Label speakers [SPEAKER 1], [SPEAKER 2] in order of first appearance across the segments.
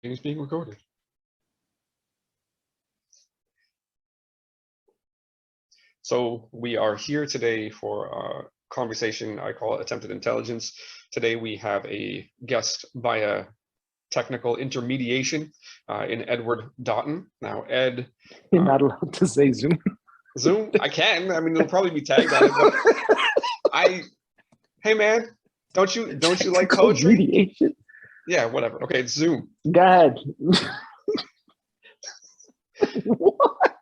[SPEAKER 1] It's being recorded. So we are here today for a conversation I call Attempted Intelligence. Today we have a guest via technical intermediation in Edward Dottin. Now, Ed...
[SPEAKER 2] You're not allowed to say Zoom.
[SPEAKER 1] Zoom? I can. I mean, it'll probably be tagged on it, but hey man, don't you like poetry?
[SPEAKER 2] Mediation?
[SPEAKER 1] Yeah, whatever. Okay, it's Zoom.
[SPEAKER 2] Go ahead. What?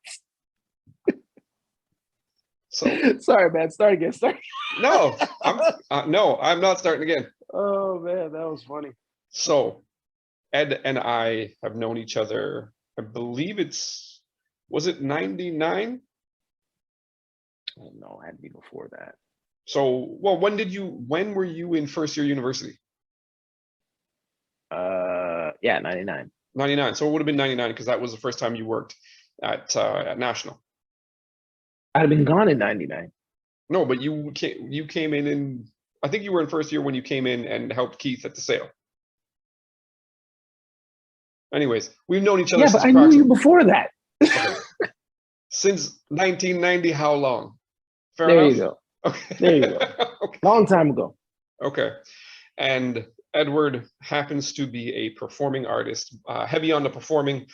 [SPEAKER 1] So
[SPEAKER 2] sorry, man. Start again.
[SPEAKER 1] No, I'm not starting again.
[SPEAKER 2] Oh man, that was funny.
[SPEAKER 1] So Ed and I have known each other, I believe was it 99?
[SPEAKER 2] Oh no, I had to be before that.
[SPEAKER 1] So, well, when were you in first year university?
[SPEAKER 2] Yeah, 99.
[SPEAKER 1] 99. So it would have been 99 because that was the first time you worked at National.
[SPEAKER 2] I'd have been gone in 99.
[SPEAKER 1] No, but you came in I think you were in first year when you came in and helped Keith at the sale. Anyways, we've known each other since
[SPEAKER 2] but I knew you before that.
[SPEAKER 1] Okay. Since 1990, how long? Fair
[SPEAKER 2] there
[SPEAKER 1] enough?
[SPEAKER 2] You go.
[SPEAKER 1] Okay.
[SPEAKER 2] There you go.
[SPEAKER 1] Okay.
[SPEAKER 2] Long time ago.
[SPEAKER 1] Okay. And Edward happens to be a performing artist, heavy on the performing,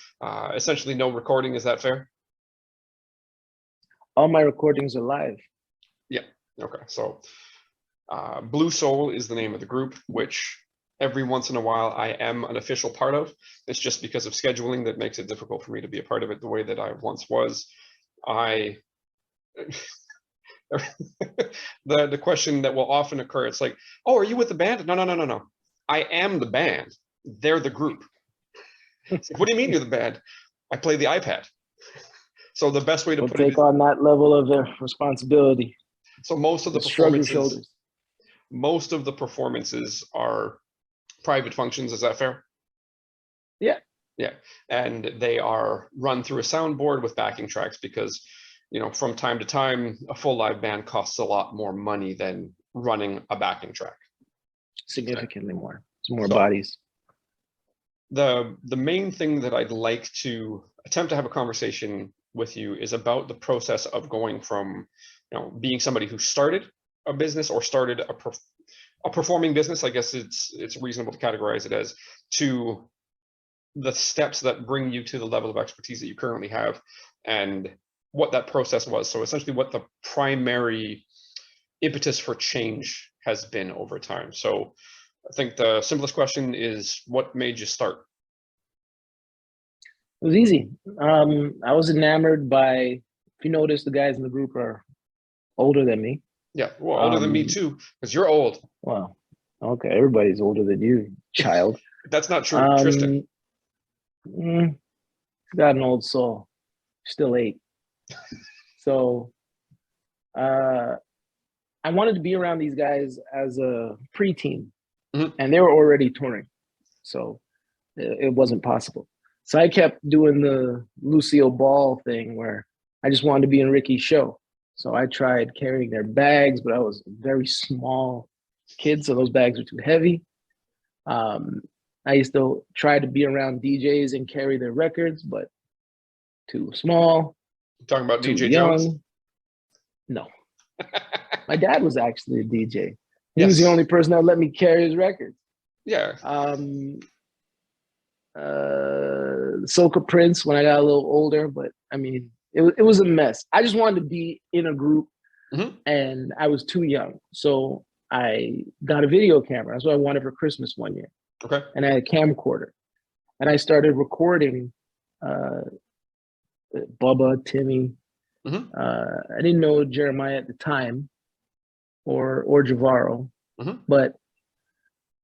[SPEAKER 1] essentially no recording. Is that fair?
[SPEAKER 2] All my recordings are live.
[SPEAKER 1] Yeah. Okay. So Blue Soul is the name of the group, which every once in a while I am an official part of. It's just because of scheduling that makes it difficult for me to be a part of it the way that I once was. The question that will often occur, it's like, oh, are you with the band? No. I am the band. They're the group. It's like, what do you mean you're the band? I play the iPad. So the best way to put it is,
[SPEAKER 2] take on that level of responsibility.
[SPEAKER 1] So most of the performances are private functions. Is that fair?
[SPEAKER 2] Yeah.
[SPEAKER 1] Yeah. And they are run through a soundboard with backing tracks because, from time to time, a full live band costs a lot more money than running a backing track.
[SPEAKER 2] Significantly more. It's more bodies.
[SPEAKER 1] The main thing that I'd like to attempt to have a conversation with you is about the process of going from, being somebody who started a business or started a performing business, I guess it's reasonable to categorize it as, to the steps that bring you to the level of expertise that you currently have and what that process was. So essentially what the primary impetus for change has been over time. So I think the simplest question is, what made you start?
[SPEAKER 2] It was easy. I was enamored by, if you notice, the guys in the group are older than me.
[SPEAKER 1] Yeah, well, older than me too, because you're old.
[SPEAKER 2] Well, okay, everybody's older than you, child.
[SPEAKER 1] That's not true, Tristan.
[SPEAKER 2] Got an old soul, still 8. So I wanted to be around these guys as a preteen, and they were already touring, so it wasn't possible. So I kept doing the Lucille Ball thing where I just wanted to be in Ricky's show. So I tried carrying their bags, but I was a very small kid, so those bags were too heavy. I used to try to be around DJs and carry their records, but too small.
[SPEAKER 1] You're talking about DJ
[SPEAKER 2] young.
[SPEAKER 1] Jones?
[SPEAKER 2] No. My dad was actually a DJ. He was the only person that let me carry his records.
[SPEAKER 1] Yeah.
[SPEAKER 2] Soca Prince when I got a little older, but I mean, it was a mess. I just wanted to be in a group, and I was too young. So I got a video camera. That's what I wanted for Christmas one year.
[SPEAKER 1] Okay.
[SPEAKER 2] And I had a camcorder. And I started recording Bubba, Timmy. I didn't know Jeremiah at the time or Javaro, but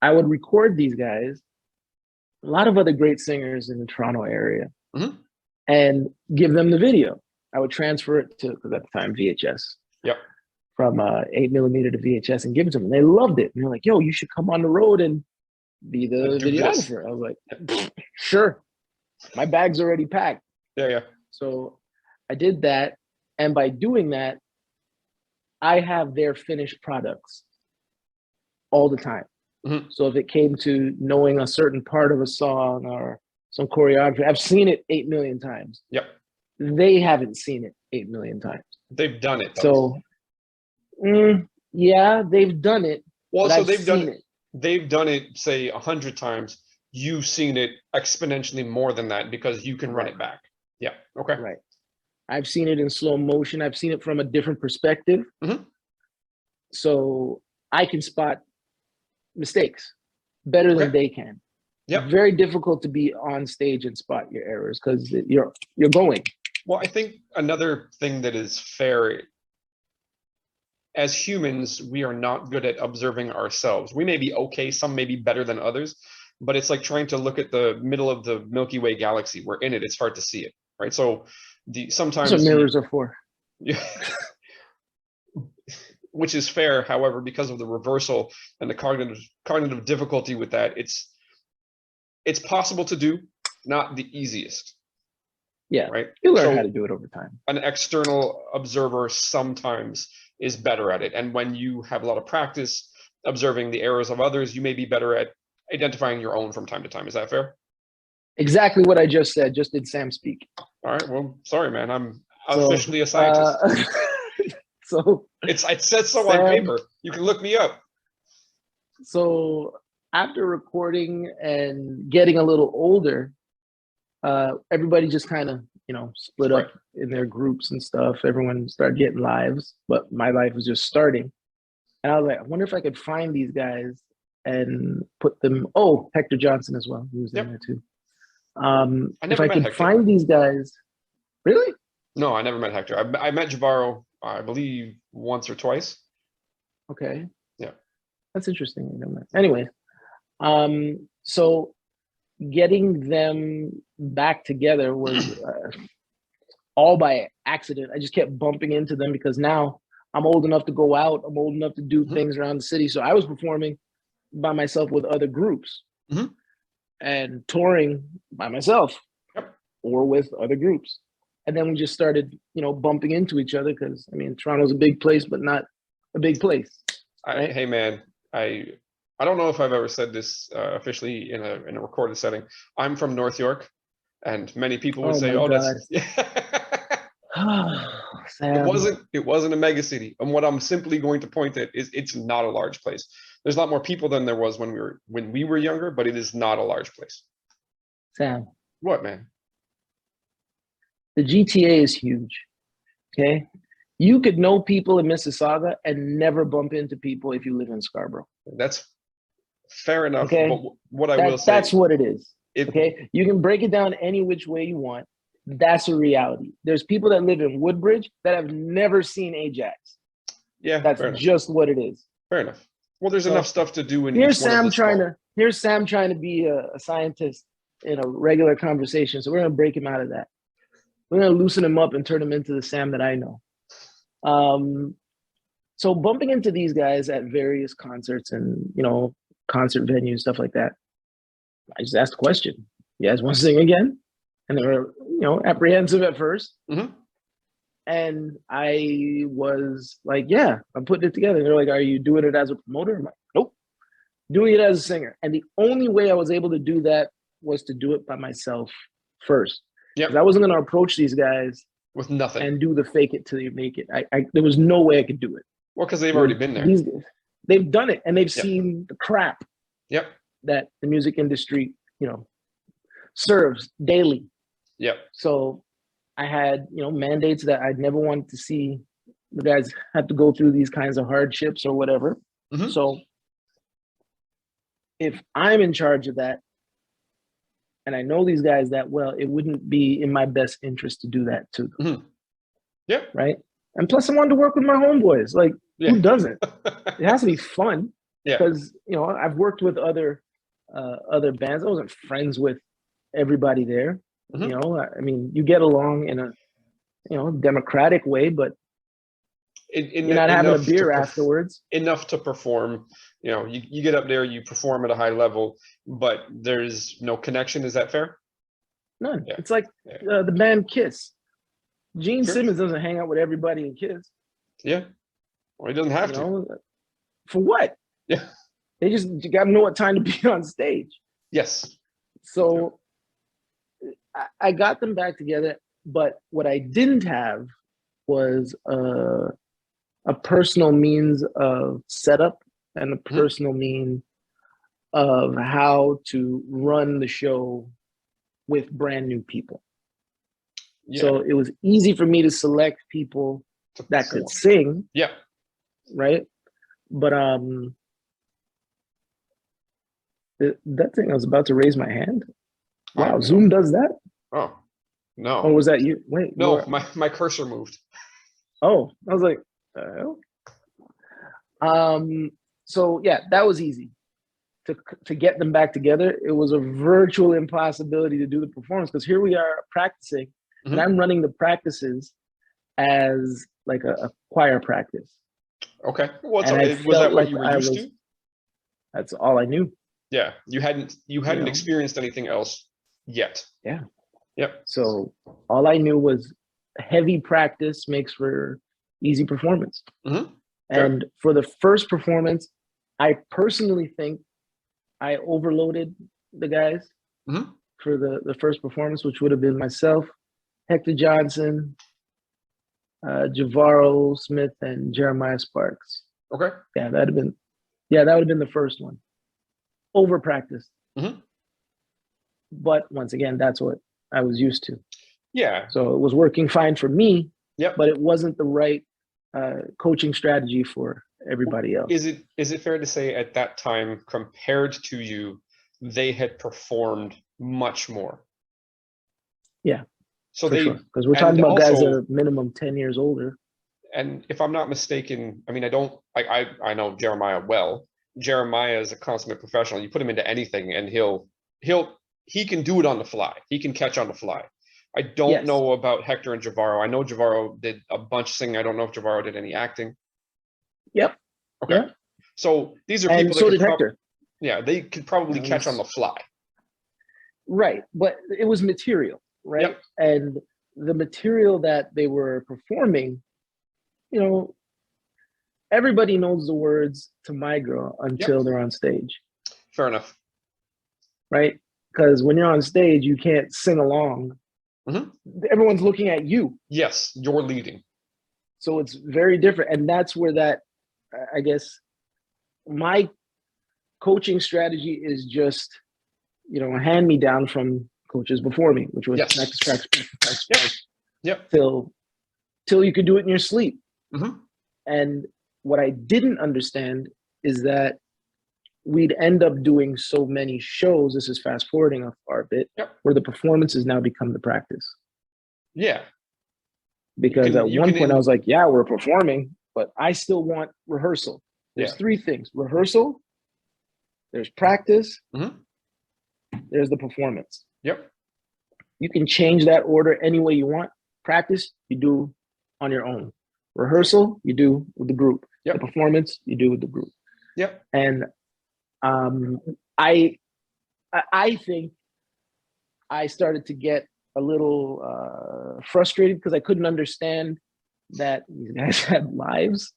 [SPEAKER 2] I would record these guys, a lot of other great singers in the Toronto area, and give them the video. I would transfer it to, because at the time, VHS.
[SPEAKER 1] Yep.
[SPEAKER 2] From 8mm to VHS and give it to them. They loved it. And they're like, yo, you should come on the road and be the videographer. I was like, sure. My bag's already packed.
[SPEAKER 1] Yeah.
[SPEAKER 2] So I did that. And by doing that, I have their finished products all the time. So if it came to knowing a certain part of a song or some choreography. I've seen it 8 million times.
[SPEAKER 1] Yep.
[SPEAKER 2] They haven't seen it 8 million times.
[SPEAKER 1] They've done it though.
[SPEAKER 2] So, yeah, they've done it.
[SPEAKER 1] Well,
[SPEAKER 2] but
[SPEAKER 1] so
[SPEAKER 2] I've
[SPEAKER 1] they've done
[SPEAKER 2] seen
[SPEAKER 1] it. They've done it, say, 100 times. You've seen it exponentially more than that because you can run it back. Yeah. Okay.
[SPEAKER 2] Right. I've seen it in slow motion. I've seen it from a different perspective.
[SPEAKER 1] Mm-hmm.
[SPEAKER 2] So I can spot mistakes better than they can.
[SPEAKER 1] Yep.
[SPEAKER 2] Very difficult to be on stage and spot your errors because you're going.
[SPEAKER 1] Well, I think another thing that is fair, as humans, we are not good at observing ourselves. We may be okay, some may be better than others, but it's like trying to look at the middle of the Milky Way galaxy. We're in it, it's hard to see it, right? So sometimes
[SPEAKER 2] that's what mirrors are for.
[SPEAKER 1] Yeah. Which is fair, however, because of the reversal and the cognitive difficulty with that, it's possible to do, not the easiest.
[SPEAKER 2] Yeah,
[SPEAKER 1] right.
[SPEAKER 2] You learn how to do it over time.
[SPEAKER 1] An external observer sometimes is better at it, and when you have a lot of practice observing the errors of others, you may be better at identifying your own from time to time. Is that fair?
[SPEAKER 2] Exactly what I just said, just did Sam speak.
[SPEAKER 1] All right. Well, sorry, man. I'm officially a scientist.
[SPEAKER 2] So
[SPEAKER 1] it says so Sam, on paper. You can look me up.
[SPEAKER 2] So after recording and getting a little older, everybody just kind of, split up in their groups and stuff. Everyone started getting lives, but my life was just starting. And I was like, I wonder if I could find these guys and put them. Oh, Hector Johnson as well. He was in there too. If I could find these guys. Really?
[SPEAKER 1] No, I never met Hector. I met Javaro, I believe, once or twice.
[SPEAKER 2] Okay.
[SPEAKER 1] Yeah.
[SPEAKER 2] That's interesting. Anyway, so getting them back together was all by accident. I just kept bumping into them because now I'm old enough to go out. I'm old enough to do things around the city. So I was performing by myself with other groups and touring by myself or with other groups. And then we just started, bumping into each other because, Toronto's a big place, but not a big place. Right?
[SPEAKER 1] Hey, man, I don't know if I've ever said this officially in a recorded setting. I'm from North York, and many people would say, "Oh, that's." It wasn't a mega city, and what I'm simply going to point at is it's not a large place. There's a lot more people than there was when we were younger, but it is not a large place.
[SPEAKER 2] Sam,
[SPEAKER 1] what, man?
[SPEAKER 2] The GTA is huge. Okay, you could know people in Mississauga and never bump into people if you live in Scarborough.
[SPEAKER 1] That's fair enough.
[SPEAKER 2] Okay,
[SPEAKER 1] but what I will say,
[SPEAKER 2] that's what it is. Okay, you can break it down any which way you want. That's a reality. There's people that live in Woodbridge that have never seen Ajax.
[SPEAKER 1] Yeah,
[SPEAKER 2] that's just what it is.
[SPEAKER 1] Fair enough. Well, there's enough stuff to do in
[SPEAKER 2] here's Sam trying to be a scientist in a regular conversation. So we're gonna break him out of that. We're gonna loosen him up and turn him into the Sam that I know. So bumping into these guys at various concerts and concert venues, stuff like that, I just asked a question. You guys want to sing again? And they were, apprehensive at first. And I was like, yeah, I'm putting it together. And they're like, are you doing it as a promoter? I'm like, nope, doing it as a singer. And the only way I was able to do that was to do it by myself first. Yeah, I wasn't going to approach these guys
[SPEAKER 1] with nothing
[SPEAKER 2] and do the fake it till you make it. There was no way I could do it.
[SPEAKER 1] Well, because they've already been there.
[SPEAKER 2] They've done it, and they've seen the crap that the music industry, serves daily.
[SPEAKER 1] Yep.
[SPEAKER 2] So I had, mandates that I'd never wanted to see the guys have to go through these kinds of hardships or whatever. So if I'm in charge of that, and I know these guys that well, it wouldn't be in my best interest to do that to them.
[SPEAKER 1] Yeah.
[SPEAKER 2] Right. And plus, I wanted to work with my homeboys. Like, who doesn't? It has to be fun.
[SPEAKER 1] Yeah.
[SPEAKER 2] Because I've worked with other bands. I wasn't friends with everybody there. You get along in a democratic way, but you're not having a beer afterwards.
[SPEAKER 1] Enough to perform. You get up there, you perform at a high level, but there's no connection. Is that fair?
[SPEAKER 2] None. Yeah. It's like the band Kiss. Gene Simmons doesn't hang out with everybody in Kiss.
[SPEAKER 1] Yeah. Well, he doesn't have to.
[SPEAKER 2] For what?
[SPEAKER 1] Yeah.
[SPEAKER 2] You got to know what time to be on stage.
[SPEAKER 1] Yes.
[SPEAKER 2] So I got them back together, but what I didn't have was a personal means of setup and a
[SPEAKER 1] Mhm.
[SPEAKER 2] personal means of how to run the show with brand new people.
[SPEAKER 1] Yeah,
[SPEAKER 2] So it was easy for me to select people
[SPEAKER 1] to
[SPEAKER 2] that could
[SPEAKER 1] perform.
[SPEAKER 2] sing,
[SPEAKER 1] Yeah.
[SPEAKER 2] right? But that thing, I was about to raise my hand.
[SPEAKER 1] I
[SPEAKER 2] Wow,
[SPEAKER 1] have no.
[SPEAKER 2] Zoom does that?
[SPEAKER 1] Oh,
[SPEAKER 2] Or
[SPEAKER 1] no.
[SPEAKER 2] was that you? Wait, you
[SPEAKER 1] No,
[SPEAKER 2] were.
[SPEAKER 1] my cursor moved.
[SPEAKER 2] Oh, I was like, so yeah, that was easy to get them back together. It was a virtual impossibility to do the performance because here we are practicing, and
[SPEAKER 1] Mhm.
[SPEAKER 2] I'm running the practices as like a choir practice,
[SPEAKER 1] Okay. Well,
[SPEAKER 2] and I
[SPEAKER 1] was
[SPEAKER 2] felt
[SPEAKER 1] that what
[SPEAKER 2] like
[SPEAKER 1] you were
[SPEAKER 2] I
[SPEAKER 1] used
[SPEAKER 2] was.
[SPEAKER 1] to?
[SPEAKER 2] That's all I knew,
[SPEAKER 1] Yeah, you
[SPEAKER 2] you
[SPEAKER 1] hadn't
[SPEAKER 2] know.
[SPEAKER 1] experienced anything else yet.
[SPEAKER 2] Yeah.
[SPEAKER 1] Yep.
[SPEAKER 2] So all I knew was heavy practice makes for easy performance.
[SPEAKER 1] Hmm. Fair.
[SPEAKER 2] And for the first performance, I personally think I overloaded the guys
[SPEAKER 1] Hmm.
[SPEAKER 2] for the first performance, which would have been myself, Hector Johnson, Javaro Smith, and Jeremiah Sparks.
[SPEAKER 1] Okay.
[SPEAKER 2] Yeah, that would have been the first one. Over practice.
[SPEAKER 1] Hmm.
[SPEAKER 2] But once again, that's what I was used to.
[SPEAKER 1] Yeah.
[SPEAKER 2] So it was working fine for me,
[SPEAKER 1] Yep.
[SPEAKER 2] but it wasn't the right coaching strategy for everybody else.
[SPEAKER 1] Is it fair to say at that time, compared to you, they had performed much more?
[SPEAKER 2] Yeah,
[SPEAKER 1] So
[SPEAKER 2] for sure.
[SPEAKER 1] they,
[SPEAKER 2] Because we're talking
[SPEAKER 1] and
[SPEAKER 2] about guys that
[SPEAKER 1] also,
[SPEAKER 2] are minimum 10 years older.
[SPEAKER 1] and if I'm not mistaken, I mean, I don't, I know Jeremiah well. Jeremiah is a consummate professional. You put him into anything, and he can do it on the fly. He can catch on the fly. I don't
[SPEAKER 2] Yes.
[SPEAKER 1] know about Hector and Javaro. I know Javaro did a bunch of singing. I don't know if Javaro did any acting.
[SPEAKER 2] Yep.
[SPEAKER 1] Okay,
[SPEAKER 2] Yeah.
[SPEAKER 1] so these are
[SPEAKER 2] And
[SPEAKER 1] people that
[SPEAKER 2] so
[SPEAKER 1] could
[SPEAKER 2] did Hector.
[SPEAKER 1] yeah, they could probably
[SPEAKER 2] It
[SPEAKER 1] catch on the
[SPEAKER 2] was
[SPEAKER 1] fly.
[SPEAKER 2] right, but it was material, right?
[SPEAKER 1] Yep.
[SPEAKER 2] And the material that they were performing, you know, everybody knows the words to My Girl
[SPEAKER 1] Yep.
[SPEAKER 2] until they're on stage,
[SPEAKER 1] Fair enough.
[SPEAKER 2] right? Because when you're on stage, you can't sing along.
[SPEAKER 1] Hmm.
[SPEAKER 2] Everyone's looking at you.
[SPEAKER 1] Yes, you're leading.
[SPEAKER 2] So it's very different. And that's where that, I guess, my coaching strategy is just, a hand me down from coaches before me, which was
[SPEAKER 1] Yes.
[SPEAKER 2] practice, practice, practice, practice,
[SPEAKER 1] Yep.
[SPEAKER 2] practice,
[SPEAKER 1] Yep.
[SPEAKER 2] till you could do it in your sleep.
[SPEAKER 1] Hmm.
[SPEAKER 2] And what I didn't understand is that we'd end up doing so many shows. This is fast forwarding a far bit,
[SPEAKER 1] Yep.
[SPEAKER 2] where the performances now become the practice.
[SPEAKER 1] Yeah.
[SPEAKER 2] Because at
[SPEAKER 1] You
[SPEAKER 2] one
[SPEAKER 1] can
[SPEAKER 2] point I was like, yeah, we're performing, but I still want rehearsal. There's
[SPEAKER 1] yeah.
[SPEAKER 2] three things: rehearsal, there's practice,
[SPEAKER 1] Hmm.
[SPEAKER 2] there's the performance.
[SPEAKER 1] Yep.
[SPEAKER 2] You can change that order any way you want. Practice, you do on your own. Rehearsal, you do with the group. The
[SPEAKER 1] Yep.
[SPEAKER 2] performance, you do with the group.
[SPEAKER 1] Yep.
[SPEAKER 2] And um, I I think I started to get a little frustrated because I couldn't understand that these guys had lives,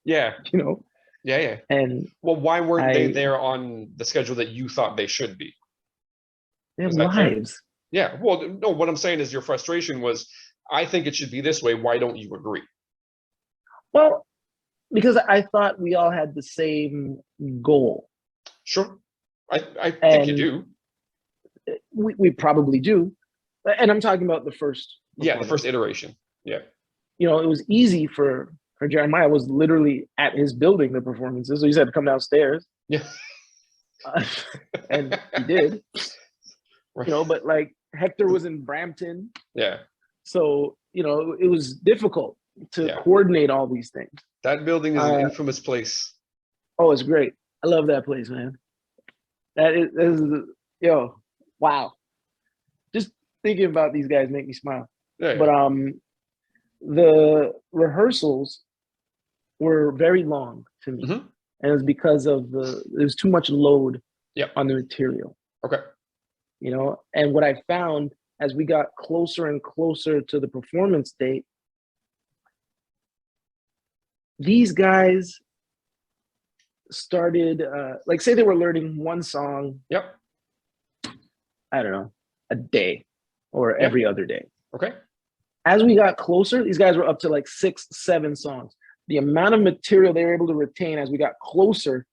[SPEAKER 1] Yeah.
[SPEAKER 2] you know.
[SPEAKER 1] Yeah. Yeah.
[SPEAKER 2] And
[SPEAKER 1] Well, why weren't they
[SPEAKER 2] I
[SPEAKER 1] there on the schedule that you thought they should be?
[SPEAKER 2] they have
[SPEAKER 1] Is that fair?
[SPEAKER 2] lives.
[SPEAKER 1] Yeah. Well, no, what I'm saying is your frustration was, I think it should be this way. Why don't you agree?
[SPEAKER 2] Well, because I thought we all had the same goal,
[SPEAKER 1] Sure. I think you
[SPEAKER 2] and
[SPEAKER 1] do.
[SPEAKER 2] we probably do. And I'm talking about the first
[SPEAKER 1] Yeah. The
[SPEAKER 2] performance.
[SPEAKER 1] first iteration. Yeah.
[SPEAKER 2] It was easy for Jeremiah. Was literally at his building the performances. So he said, "Come downstairs,"
[SPEAKER 1] Yeah.
[SPEAKER 2] and he did.
[SPEAKER 1] Right.
[SPEAKER 2] But like Hector was in Brampton,
[SPEAKER 1] Yeah.
[SPEAKER 2] so it was difficult to
[SPEAKER 1] Yeah.
[SPEAKER 2] coordinate all these things.
[SPEAKER 1] That building is an infamous place.
[SPEAKER 2] Oh, it's great. I love that place, man. That is yo, wow. Just thinking about these guys make me smile.
[SPEAKER 1] Yeah.
[SPEAKER 2] But the rehearsals were very long to me,
[SPEAKER 1] Hmm.
[SPEAKER 2] and it was because of there's too much load
[SPEAKER 1] Yep.
[SPEAKER 2] on the material.
[SPEAKER 1] Okay.
[SPEAKER 2] And what I found as we got closer and closer to the performance date, these guys started like, say they were learning one song,
[SPEAKER 1] Yep.
[SPEAKER 2] I don't know, a day. or
[SPEAKER 1] Yeah.
[SPEAKER 2] every other day.
[SPEAKER 1] Okay.
[SPEAKER 2] As we got closer, these guys were up to like 6, 7 songs. The amount of material they were able to retain as we got closer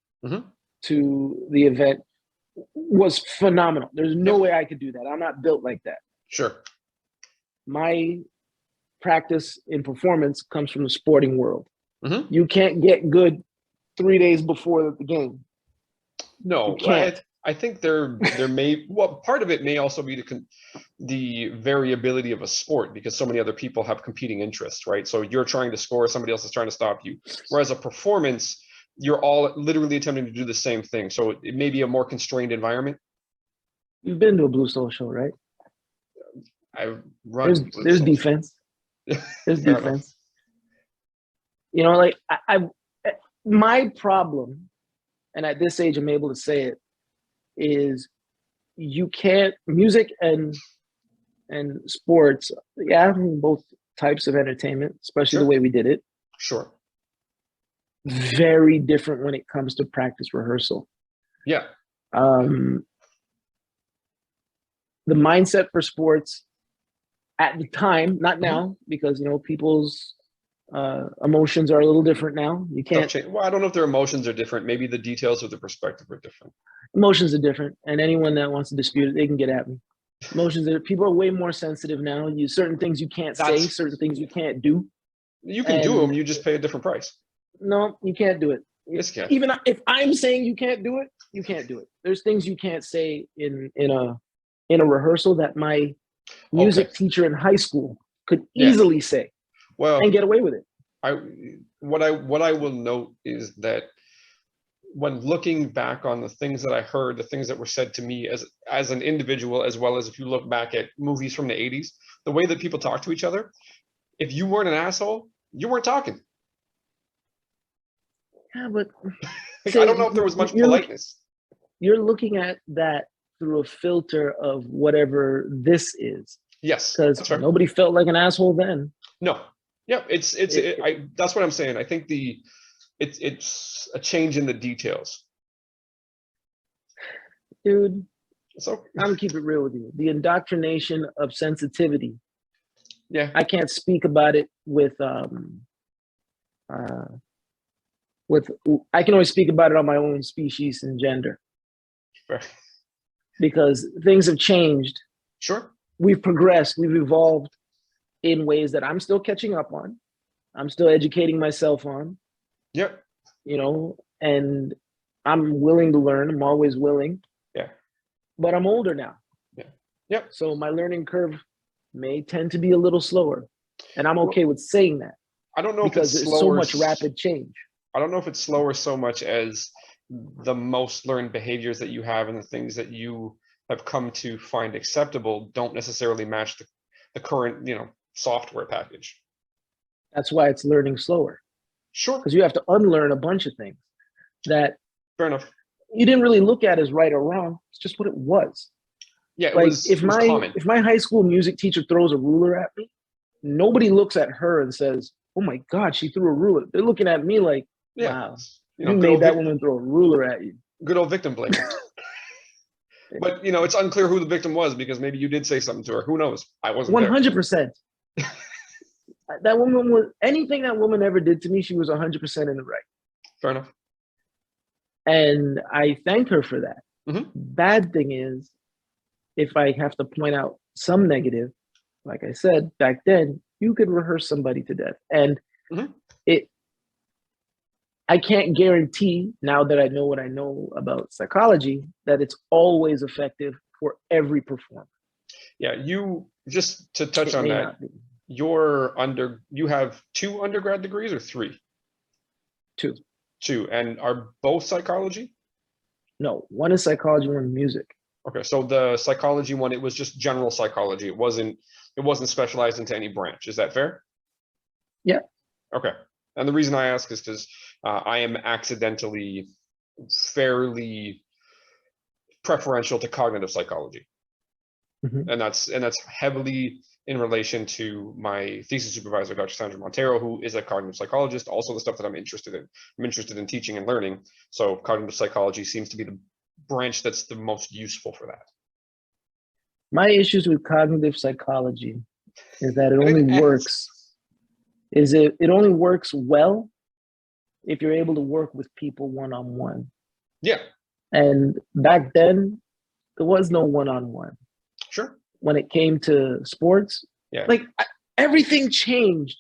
[SPEAKER 2] to the event was phenomenal. There's no way I could do that. I'm not built like that.
[SPEAKER 1] Sure.
[SPEAKER 2] My practice in performance comes from the sporting world. You can't get good 3 days before the game.
[SPEAKER 1] No,
[SPEAKER 2] you can't.
[SPEAKER 1] I think there may, well, part of it may also be the variability of a sport, because so many other people have competing interests, right? So you're trying to score, somebody else is trying to stop you. Whereas a performance, you're all literally attempting to do the same thing. So it may be a more constrained environment.
[SPEAKER 2] You've been to a Blue Soul show, right?
[SPEAKER 1] I run.
[SPEAKER 2] There's defense. There's defense. You know, like my problem, and at this age I'm able to say it, is you can't, music and sports, both types of entertainment, especially the way we did it.
[SPEAKER 1] Sure.
[SPEAKER 2] Very different when it comes to practice rehearsal.
[SPEAKER 1] Yeah.
[SPEAKER 2] The mindset for sports at the time, not now, because you know people's emotions are a little different now. You can't.
[SPEAKER 1] Well, I don't know if their emotions are different. Maybe the details of the perspective are different.
[SPEAKER 2] Emotions are different, and anyone that wants to dispute it, they can get at me. Emotions are, people are way more sensitive now. Certain things you can't say, certain things you can't do.
[SPEAKER 1] You can do them. You just pay a different price.
[SPEAKER 2] No, you can't do it. Even if I'm saying you can't do it, you can't do it. There's things you can't say in a rehearsal that my music teacher in high school could easily say, and get away with it.
[SPEAKER 1] What I will note is that when looking back on the things that I heard, the things that were said to me as an individual, as well as if you look back at movies from the 80s, the way that people talk to each other, if you weren't an asshole, you weren't talking.
[SPEAKER 2] Yeah, but
[SPEAKER 1] like, I don't know if there was much politeness.
[SPEAKER 2] You're looking at that through a filter of whatever this is.
[SPEAKER 1] Yes,
[SPEAKER 2] because nobody felt like an asshole then.
[SPEAKER 1] No, yeah, that's what I'm saying. I think it's a change in the details.
[SPEAKER 2] Dude, so I'm gonna keep it real with you. The indoctrination of sensitivity.
[SPEAKER 1] Yeah,
[SPEAKER 2] I can't speak about it with I can only speak about it on my own species and gender.
[SPEAKER 1] Fair.
[SPEAKER 2] Because things have changed.
[SPEAKER 1] Sure.
[SPEAKER 2] We've progressed, we've evolved in ways that I'm still catching up on. I'm still educating myself on.
[SPEAKER 1] Yep.
[SPEAKER 2] You know, and I'm willing to learn. I'm always willing.
[SPEAKER 1] Yeah.
[SPEAKER 2] But I'm older now.
[SPEAKER 1] Yeah. Yep.
[SPEAKER 2] So my learning curve may tend to be a little slower. And I'm okay with saying that.
[SPEAKER 1] I don't know
[SPEAKER 2] because
[SPEAKER 1] if it's
[SPEAKER 2] there's so much rapid change.
[SPEAKER 1] I don't know if it's slower so much as the most learned behaviors that you have and the things that you have come to find acceptable don't necessarily match the current, software package.
[SPEAKER 2] That's why it's learning slower.
[SPEAKER 1] Sure.
[SPEAKER 2] Because you have to unlearn a bunch of things that
[SPEAKER 1] fair enough.
[SPEAKER 2] You didn't really look at as right or wrong. It's just what it was.
[SPEAKER 1] Yeah,
[SPEAKER 2] if my high school music teacher throws a ruler at me, nobody looks at her and says, "Oh my God, she threw a ruler." They're looking at me like, "Wow, you made that woman throw a ruler at you."
[SPEAKER 1] Good old victim blaming. But it's unclear who the victim was because maybe you did say something to her. Who knows? I wasn't
[SPEAKER 2] 100%. That woman was anything that woman ever did to me. She was 100% in the right.
[SPEAKER 1] Fair enough.
[SPEAKER 2] And I thank her for that.
[SPEAKER 1] Mm-hmm.
[SPEAKER 2] Bad thing is, if I have to point out some negative, like I said back then, you could rehearse somebody to death, and I can't guarantee, now that I know what I know about psychology, that it's always effective for every performer.
[SPEAKER 1] Yeah, you just to touch on that. You have 2 undergrad degrees or 3?
[SPEAKER 2] 2.
[SPEAKER 1] 2, and are both psychology?
[SPEAKER 2] No, one is psychology, one is music.
[SPEAKER 1] Okay, so the psychology one, it was just general psychology. It wasn't specialized into any branch. Is that fair?
[SPEAKER 2] Yeah.
[SPEAKER 1] Okay. And the reason I ask is because I am accidentally fairly preferential to cognitive psychology.
[SPEAKER 2] Mm-hmm.
[SPEAKER 1] And that's heavily in relation to my thesis supervisor, Dr. Sandra Montero, who is a cognitive psychologist, also the stuff that I'm interested in. I'm interested in teaching and learning. So cognitive psychology seems to be the branch that's the most useful for that.
[SPEAKER 2] My issues with cognitive psychology is that it
[SPEAKER 1] I
[SPEAKER 2] only
[SPEAKER 1] didn't ask.
[SPEAKER 2] works. It only works well if you're able to work with people one-on-one.
[SPEAKER 1] Yeah,
[SPEAKER 2] And back then, there was no one-on-one.
[SPEAKER 1] sure.
[SPEAKER 2] When it came to sports,
[SPEAKER 1] Yeah,
[SPEAKER 2] like everything changed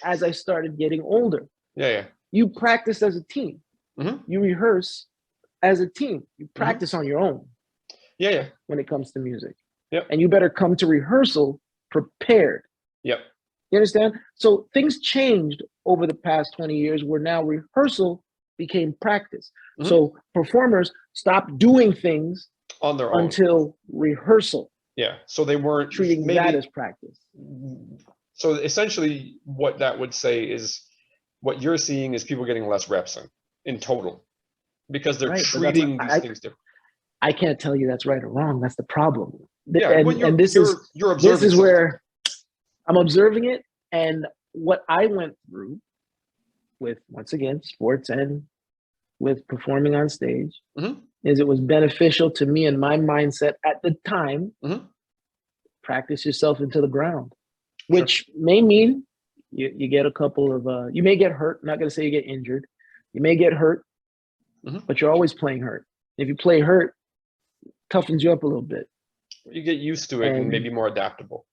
[SPEAKER 2] as I started getting older.
[SPEAKER 1] yeah.
[SPEAKER 2] You practice as a team.
[SPEAKER 1] Hmm.
[SPEAKER 2] You rehearse as a team. You
[SPEAKER 1] Mm-hmm.
[SPEAKER 2] practice on your own
[SPEAKER 1] Yeah.
[SPEAKER 2] when it comes to music.
[SPEAKER 1] Yep.
[SPEAKER 2] And you better come to rehearsal prepared.
[SPEAKER 1] Yep.
[SPEAKER 2] You understand? So things changed over the past 20 years where now rehearsal became practice.
[SPEAKER 1] Mhm.
[SPEAKER 2] So performers stopped doing things
[SPEAKER 1] On their own.
[SPEAKER 2] until rehearsal,
[SPEAKER 1] Yeah. So they weren't
[SPEAKER 2] treating that as practice.
[SPEAKER 1] So essentially what that would say is what you're seeing is people getting less reps in total because they're
[SPEAKER 2] Right, but
[SPEAKER 1] treating these things different.
[SPEAKER 2] I can't tell you that's right or wrong. That's the problem.
[SPEAKER 1] Yeah,
[SPEAKER 2] And this is
[SPEAKER 1] observing something.
[SPEAKER 2] where I'm observing it. And what I went through with, once again, sports and with performing on stage
[SPEAKER 1] Mhm.
[SPEAKER 2] is it was beneficial to me and my mindset at the time.
[SPEAKER 1] Mhm.
[SPEAKER 2] Practice yourself into the ground, which may mean you get a couple of, you may get hurt. I'm not going to say you get injured. You may get hurt, but you're always playing hurt. If you play hurt, toughens you up a little bit.
[SPEAKER 1] You get used to it and maybe more adaptable.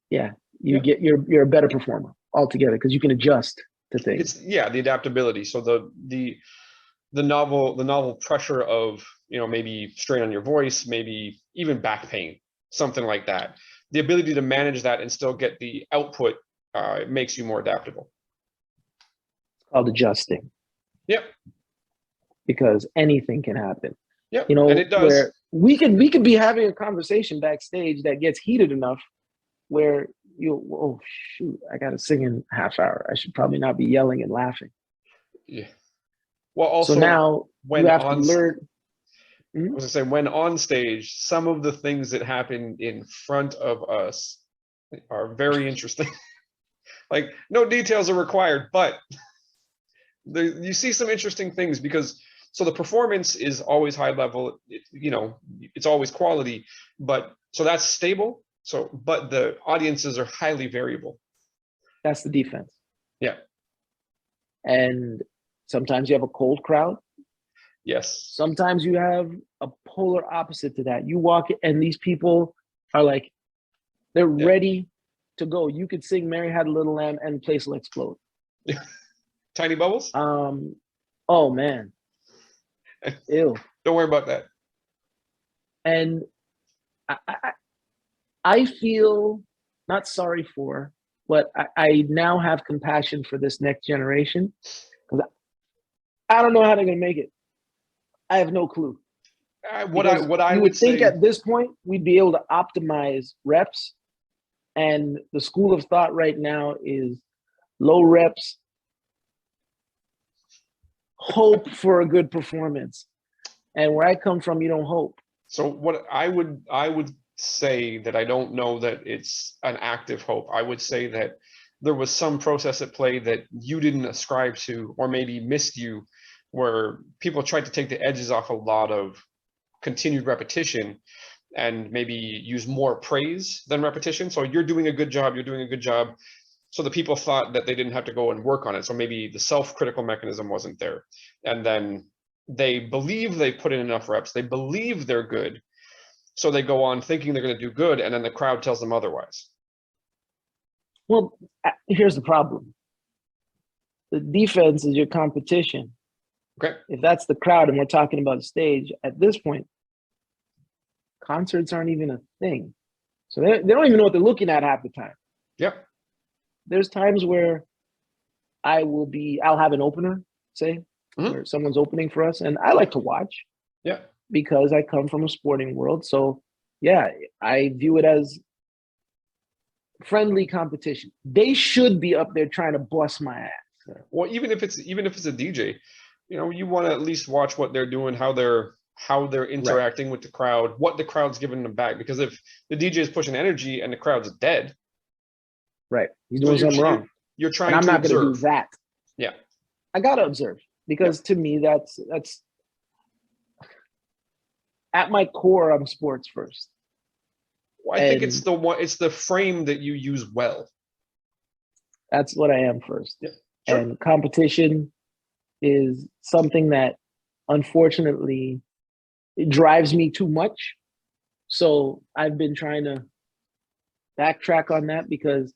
[SPEAKER 2] Yeah, you're a better performer altogether because you can adjust to things.
[SPEAKER 1] It's the adaptability. So the novel pressure of maybe strain on your voice, maybe even back pain, something like that. The ability to manage that and still get the output makes you more adaptable.
[SPEAKER 2] It's called adjusting.
[SPEAKER 1] Yep.
[SPEAKER 2] Because anything can happen.
[SPEAKER 1] Yep. And it does.
[SPEAKER 2] Where we could be having a conversation backstage that gets heated enough where oh shoot, I got to sing in a half hour. I should probably not be yelling and laughing.
[SPEAKER 1] Yeah. Well, also
[SPEAKER 2] so now
[SPEAKER 1] when
[SPEAKER 2] you have to learn.
[SPEAKER 1] I was gonna say, when on stage, some of the things that happen in front of us are very interesting. Like, no details are required, but you see some interesting things because so the performance is always high level, it's always quality, but so that's stable. So, but the audiences are highly variable.
[SPEAKER 2] That's the defense.
[SPEAKER 1] Yeah.
[SPEAKER 2] And sometimes you have a cold crowd.
[SPEAKER 1] Yes.
[SPEAKER 2] Sometimes you have a polar opposite to that. You walk and these people are like, they're ready to go. You could sing Mary Had a Little Lamb and the place will explode.
[SPEAKER 1] Tiny bubbles?
[SPEAKER 2] Oh man. Ew.
[SPEAKER 1] Don't worry about that.
[SPEAKER 2] And I feel not sorry for, but I now have compassion for this next generation because I don't know how they're gonna make it. I have no clue.
[SPEAKER 1] What I would
[SPEAKER 2] think
[SPEAKER 1] say
[SPEAKER 2] at this point we'd be able to optimize reps, and the school of thought right now is low reps, hope for a good performance. And where I come from, you don't hope.
[SPEAKER 1] So what I would say that I don't know that it's an active hope. I would say that there was some process at play that you didn't ascribe to, or maybe missed you, where people tried to take the edges off a lot of continued repetition and maybe use more praise than repetition. So you're doing a good job. So the people thought that they didn't have to go and work on it. So maybe the self-critical mechanism wasn't there. And then they believe they put in enough reps. They believe they're good. So they go on thinking they're going to do good. And then the crowd tells them otherwise.
[SPEAKER 2] Well, here's the problem. The defense is your competition.
[SPEAKER 1] Okay.
[SPEAKER 2] If that's the crowd and we're talking about stage, at this point, concerts aren't even a thing. So they don't even know what they're looking at half the time.
[SPEAKER 1] Yep.
[SPEAKER 2] There's times where I'll have an opener, say, where someone's opening for us, and I like to watch.
[SPEAKER 1] Yeah.
[SPEAKER 2] Because I come from a sporting world. So yeah, I view it as friendly competition. They should be up there trying to bust my ass.
[SPEAKER 1] Well, even if it's a DJ, you want to at least watch what they're doing, how they're interacting with the crowd, what the crowd's giving them back. Because if the DJ is pushing energy and the crowd's dead,
[SPEAKER 2] right, he's doing something wrong.
[SPEAKER 1] You're trying
[SPEAKER 2] and I'm
[SPEAKER 1] to
[SPEAKER 2] not going to do that.
[SPEAKER 1] Yeah,
[SPEAKER 2] I gotta observe because to me that's at my core. I'm sports first.
[SPEAKER 1] I think it's the frame that you use well.
[SPEAKER 2] That's what I am first.
[SPEAKER 1] Yeah, sure.
[SPEAKER 2] And competition is something that, unfortunately, it drives me too much. So I've been trying to backtrack on that, because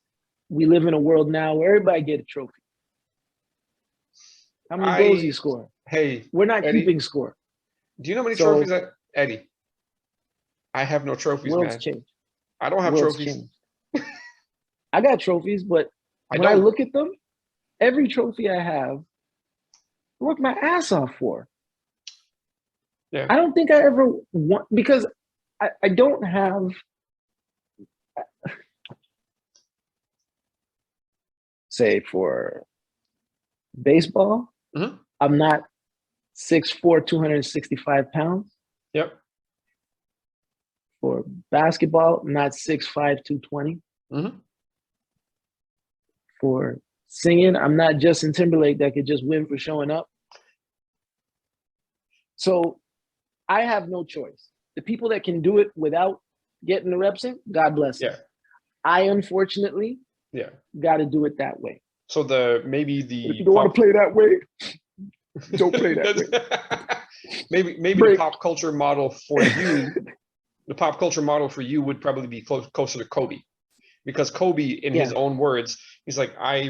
[SPEAKER 2] we live in a world now where everybody get a trophy. How many goals you score?
[SPEAKER 1] Hey,
[SPEAKER 2] we're not
[SPEAKER 1] Eddie,
[SPEAKER 2] keeping score.
[SPEAKER 1] Do you know how many trophies Eddie? I have no trophies,
[SPEAKER 2] world's
[SPEAKER 1] man.
[SPEAKER 2] Changed.
[SPEAKER 1] I don't have
[SPEAKER 2] World's
[SPEAKER 1] trophies.
[SPEAKER 2] Changed. I got trophies, but when I look at them, every trophy I have, I work my ass off for.
[SPEAKER 1] Yeah.
[SPEAKER 2] I don't think I ever want, because I don't have, say, for baseball, I'm not 6'4", 265 pounds.
[SPEAKER 1] Yep.
[SPEAKER 2] For basketball, I'm not 6'5", 220. For singing, I'm not Justin Timberlake that could just win for showing up. So I have no choice. The people that can do it without getting the reps in, God bless them. I, unfortunately, got to do it that way.
[SPEAKER 1] So maybe the
[SPEAKER 2] if you don't want to play that way, don't play that way.
[SPEAKER 1] maybe the pop culture model for you, the pop culture model for you would probably be closer to Kobe, because Kobe, in his own words, he's like, I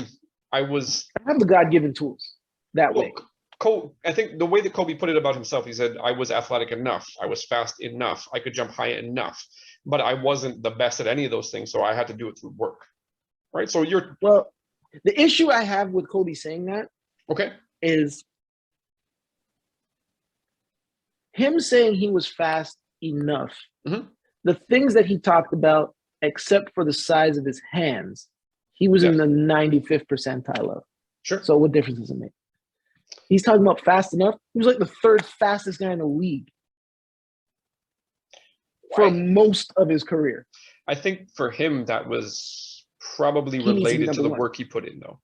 [SPEAKER 1] have
[SPEAKER 2] the God-given tools that way.
[SPEAKER 1] I think the way that Kobe put it about himself, he said, I was athletic enough, I was fast enough, I could jump high enough, but I wasn't the best at any of those things, so I had to do it through work. Right? So
[SPEAKER 2] well, the issue I have with Kobe saying that is him saying he was fast enough. The things that he talked about, except for the size of his hands, he was in the 95th percentile of.
[SPEAKER 1] Sure.
[SPEAKER 2] So what difference does it make? He's talking about fast enough. He was like the third fastest guy in the league for most of his career.
[SPEAKER 1] I think for him, that was probably related to the work he put in, though.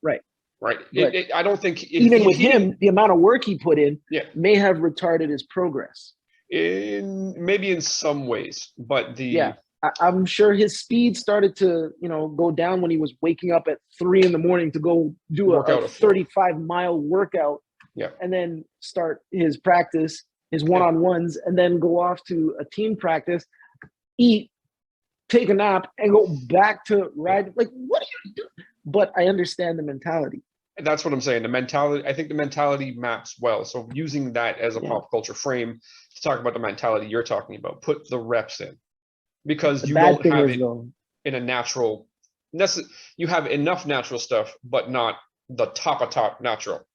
[SPEAKER 1] Right. I don't think
[SPEAKER 2] even with him, the amount of work he put in may have retarded his progress.
[SPEAKER 1] Maybe in some ways, but
[SPEAKER 2] I'm sure his speed started to, go down when he was waking up at 3 a.m. to go do a 35-mile workout, and then start his practice, his one-on-ones, and then go off to a team practice, eat, take a nap, and go back to ride. Like, what are you doing? But I understand the mentality.
[SPEAKER 1] That's what I'm saying. The mentality, I think the mentality maps well. So using that as a pop culture frame to talk about the mentality you're talking about, put the reps in, because you don't have it in a natural. You have enough natural stuff, but not the top of top natural.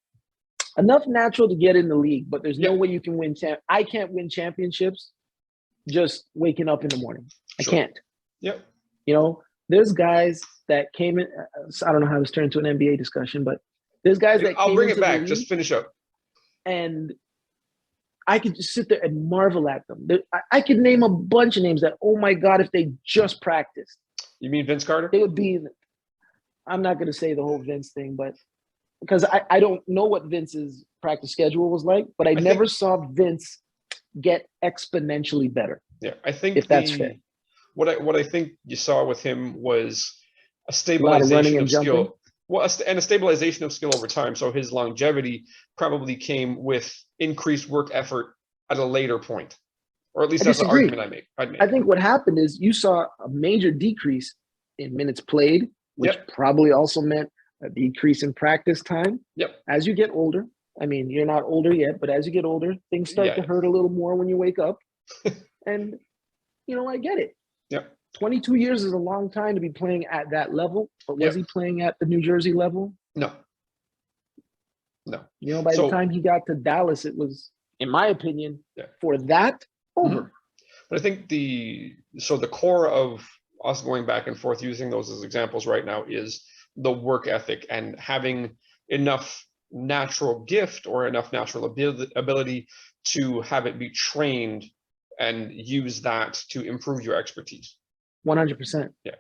[SPEAKER 2] Enough natural to get in the league, but there's no way you can win. I can't win championships just waking up in the morning. I can't.
[SPEAKER 1] Yep.
[SPEAKER 2] There's guys that came in. I don't know how this turned into an NBA discussion, but there's guys that
[SPEAKER 1] I'll bring it back. Just finish up.
[SPEAKER 2] And I could just sit there and marvel at them. I could name a bunch of names that, oh my God, if they just practiced.
[SPEAKER 1] You mean Vince Carter?
[SPEAKER 2] They would be. I'm not going to say the whole Vince thing, but because I don't know what Vince's practice schedule was like, but I never saw Vince get exponentially better.
[SPEAKER 1] Yeah, I think
[SPEAKER 2] if that's fair.
[SPEAKER 1] What I think you saw with him was a stabilization of skill. Well, and a stabilization of skill over time. So his longevity probably came with increased work effort at a later point, or at least that's the argument I make.
[SPEAKER 2] I think what happened is you saw a major decrease in minutes played, which probably also meant a decrease in practice time. As you get older, I mean, you're not older yet, but as you get older, things start to hurt a little more when you wake up. And, I get it. 22 years is a long time to be playing at that level, but was he playing at the New Jersey level?
[SPEAKER 1] No.
[SPEAKER 2] By the time he got to Dallas, it was, in my opinion, for that, over.
[SPEAKER 1] But I think the core of us going back and forth using those as examples right now is the work ethic and having enough natural gift or enough natural ability to have it be trained and use that to improve your expertise.
[SPEAKER 2] 100%.
[SPEAKER 1] Yeah.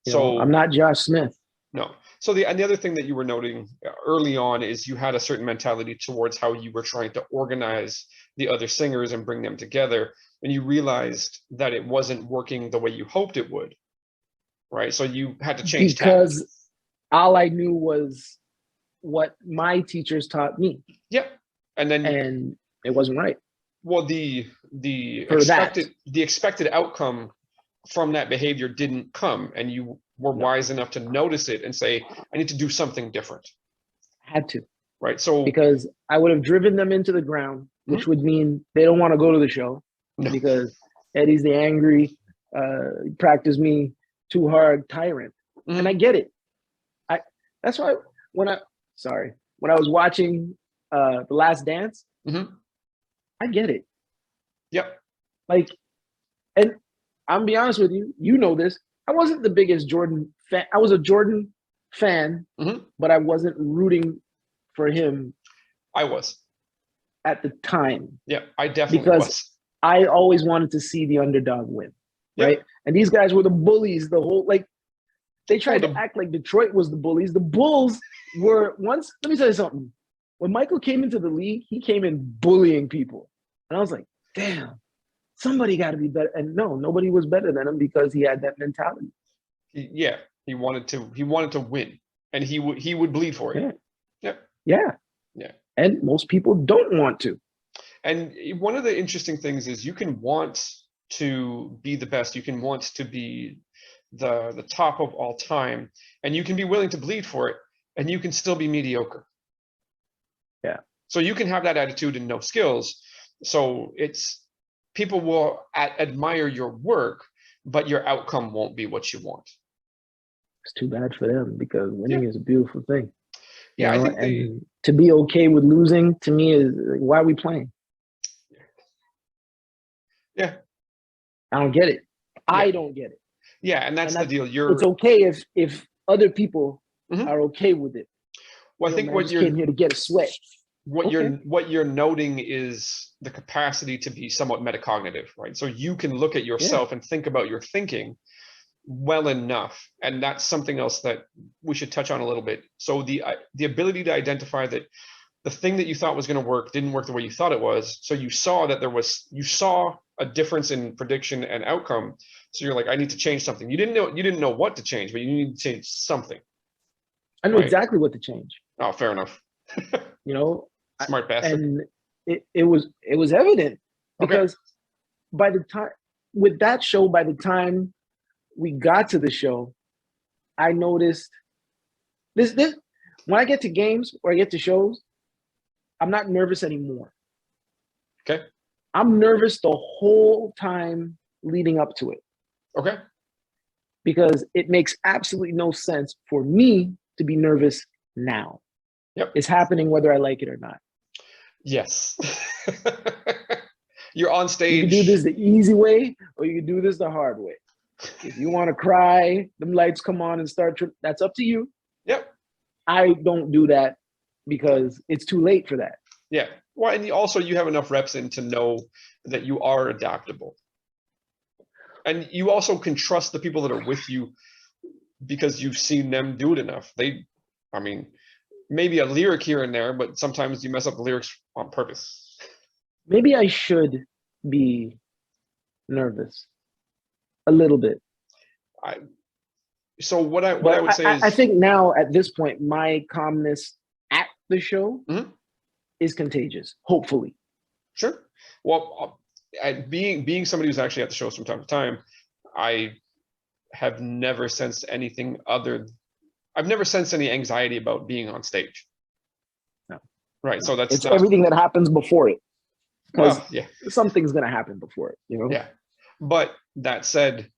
[SPEAKER 2] So I'm not Josh Smith.
[SPEAKER 1] No. So the other thing that you were noting early on is you had a certain mentality towards how you were trying to organize the other singers and bring them together. and you realized that it wasn't working the way you hoped it would, right? So you had to change tack.
[SPEAKER 2] Because all I knew was what my teachers taught me.
[SPEAKER 1] Yeah. And
[SPEAKER 2] it wasn't right.
[SPEAKER 1] Well, the
[SPEAKER 2] For
[SPEAKER 1] expected outcome from that behavior didn't come, and you were wise enough to notice it and say, I need to do something different.
[SPEAKER 2] I had to.
[SPEAKER 1] Right. So
[SPEAKER 2] because I would have driven them into the ground, which would mean they don't want to go to the show because Eddie's the angry, practice me too hard tyrant. And I get it. That's why when I was watching The Last Dance, I get it.
[SPEAKER 1] Yep.
[SPEAKER 2] Like, and I'm be honest with you, you know this. I wasn't the biggest Jordan fan. I was a Jordan fan, but I wasn't rooting for him.
[SPEAKER 1] I was.
[SPEAKER 2] At the time.
[SPEAKER 1] Yeah, I definitely was.
[SPEAKER 2] I always wanted to see the underdog win. Right. And these guys were the bullies, the whole, like, they tried to act like Detroit was the bullies. The Bulls were let me tell you something. When Michael came into the league, he came in bullying people. And I was like, damn, somebody got to be better. And no, nobody was better than him because he had that mentality.
[SPEAKER 1] He wanted to win, and he would bleed for it.
[SPEAKER 2] Yeah. And most people don't want to.
[SPEAKER 1] And one of the interesting things is you can want to be the best. You can want to be the top of all time, and you can be willing to bleed for it, and you can still be mediocre.
[SPEAKER 2] Yeah.
[SPEAKER 1] So you can have that attitude and no skills. So people will admire your work, but your outcome won't be what you want.
[SPEAKER 2] It's too bad for them because winning is a beautiful thing.
[SPEAKER 1] Yeah, I think
[SPEAKER 2] to be okay with losing to me is like, why are we playing?
[SPEAKER 1] Yeah.
[SPEAKER 2] I don't get it. I don't get it.
[SPEAKER 1] Yeah, and that's the deal.
[SPEAKER 2] It's okay if other people are okay with it.
[SPEAKER 1] Well, I think
[SPEAKER 2] what you're came here to get a sweat.
[SPEAKER 1] What you're noting is the capacity to be somewhat metacognitive, right? So you can look at yourself and think about your thinking well enough, and that's something else that we should touch on a little bit. So the ability to identify that the thing that you thought was going to work didn't work the way you thought it was. So you saw that you saw a difference in prediction and outcome. So you're like, I need to change something. You didn't know what to change, but you need to change something.
[SPEAKER 2] I know exactly what to change.
[SPEAKER 1] Oh, fair enough. Smart bastard.
[SPEAKER 2] And it was evident because by the time with that show, by the time we got to the show, I noticed this when I get to games or I get to shows, I'm not nervous anymore.
[SPEAKER 1] Okay.
[SPEAKER 2] I'm nervous the whole time leading up to it.
[SPEAKER 1] Okay.
[SPEAKER 2] Because it makes absolutely no sense for me to be nervous now.
[SPEAKER 1] Yep.
[SPEAKER 2] It's happening whether I like it or not.
[SPEAKER 1] Yes. You're on stage.
[SPEAKER 2] You can do this the easy way or you can do this the hard way. If you want to cry, them lights come on and start, that's up to you.
[SPEAKER 1] Yep.
[SPEAKER 2] I don't do that because it's too late for that.
[SPEAKER 1] Yeah. Well, and you have enough reps in to know that you are adaptable. And you also can trust the people that are with you because you've seen them do it enough. Maybe a lyric here and there, but sometimes you mess up the lyrics on purpose.
[SPEAKER 2] Maybe I should be nervous a little bit.
[SPEAKER 1] What I would say is,
[SPEAKER 2] I think now at this point, my calmness at the show is contagious, hopefully.
[SPEAKER 1] Sure. Well, being somebody who's actually at the shows from time to time, I have never sensed anything I've never sensed any anxiety about being on stage.
[SPEAKER 2] No.
[SPEAKER 1] Right. So
[SPEAKER 2] it's everything that happens before it. Because something's going to happen before it,
[SPEAKER 1] Yeah. But that said,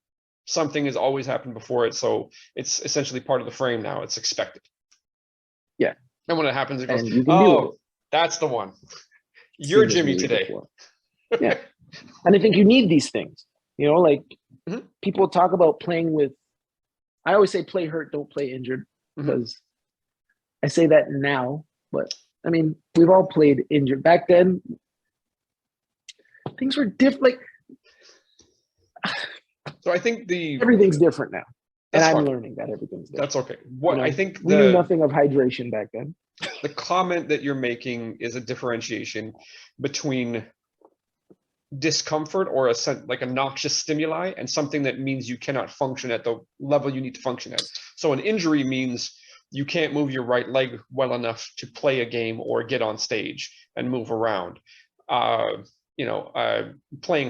[SPEAKER 1] something has always happened before it. So it's essentially part of the frame now. It's expected.
[SPEAKER 2] Yeah.
[SPEAKER 1] And when it happens, it goes, that's the one. You're Jimmy today.
[SPEAKER 2] Yeah. And I think you need these things, people talk about playing with, I always say play hurt, don't play injured, because I say that now, but we've all played injured. Back then, things were different.
[SPEAKER 1] So I think
[SPEAKER 2] everything's different now. And I'm learning that everything's different.
[SPEAKER 1] That's okay. I think
[SPEAKER 2] we knew nothing of hydration back then.
[SPEAKER 1] The comment that you're making is a differentiation between discomfort or like a noxious stimuli, and something that means you cannot function at the level you need to function at. So an injury means you can't move your right leg well enough to play a game or get on stage and move around. Playing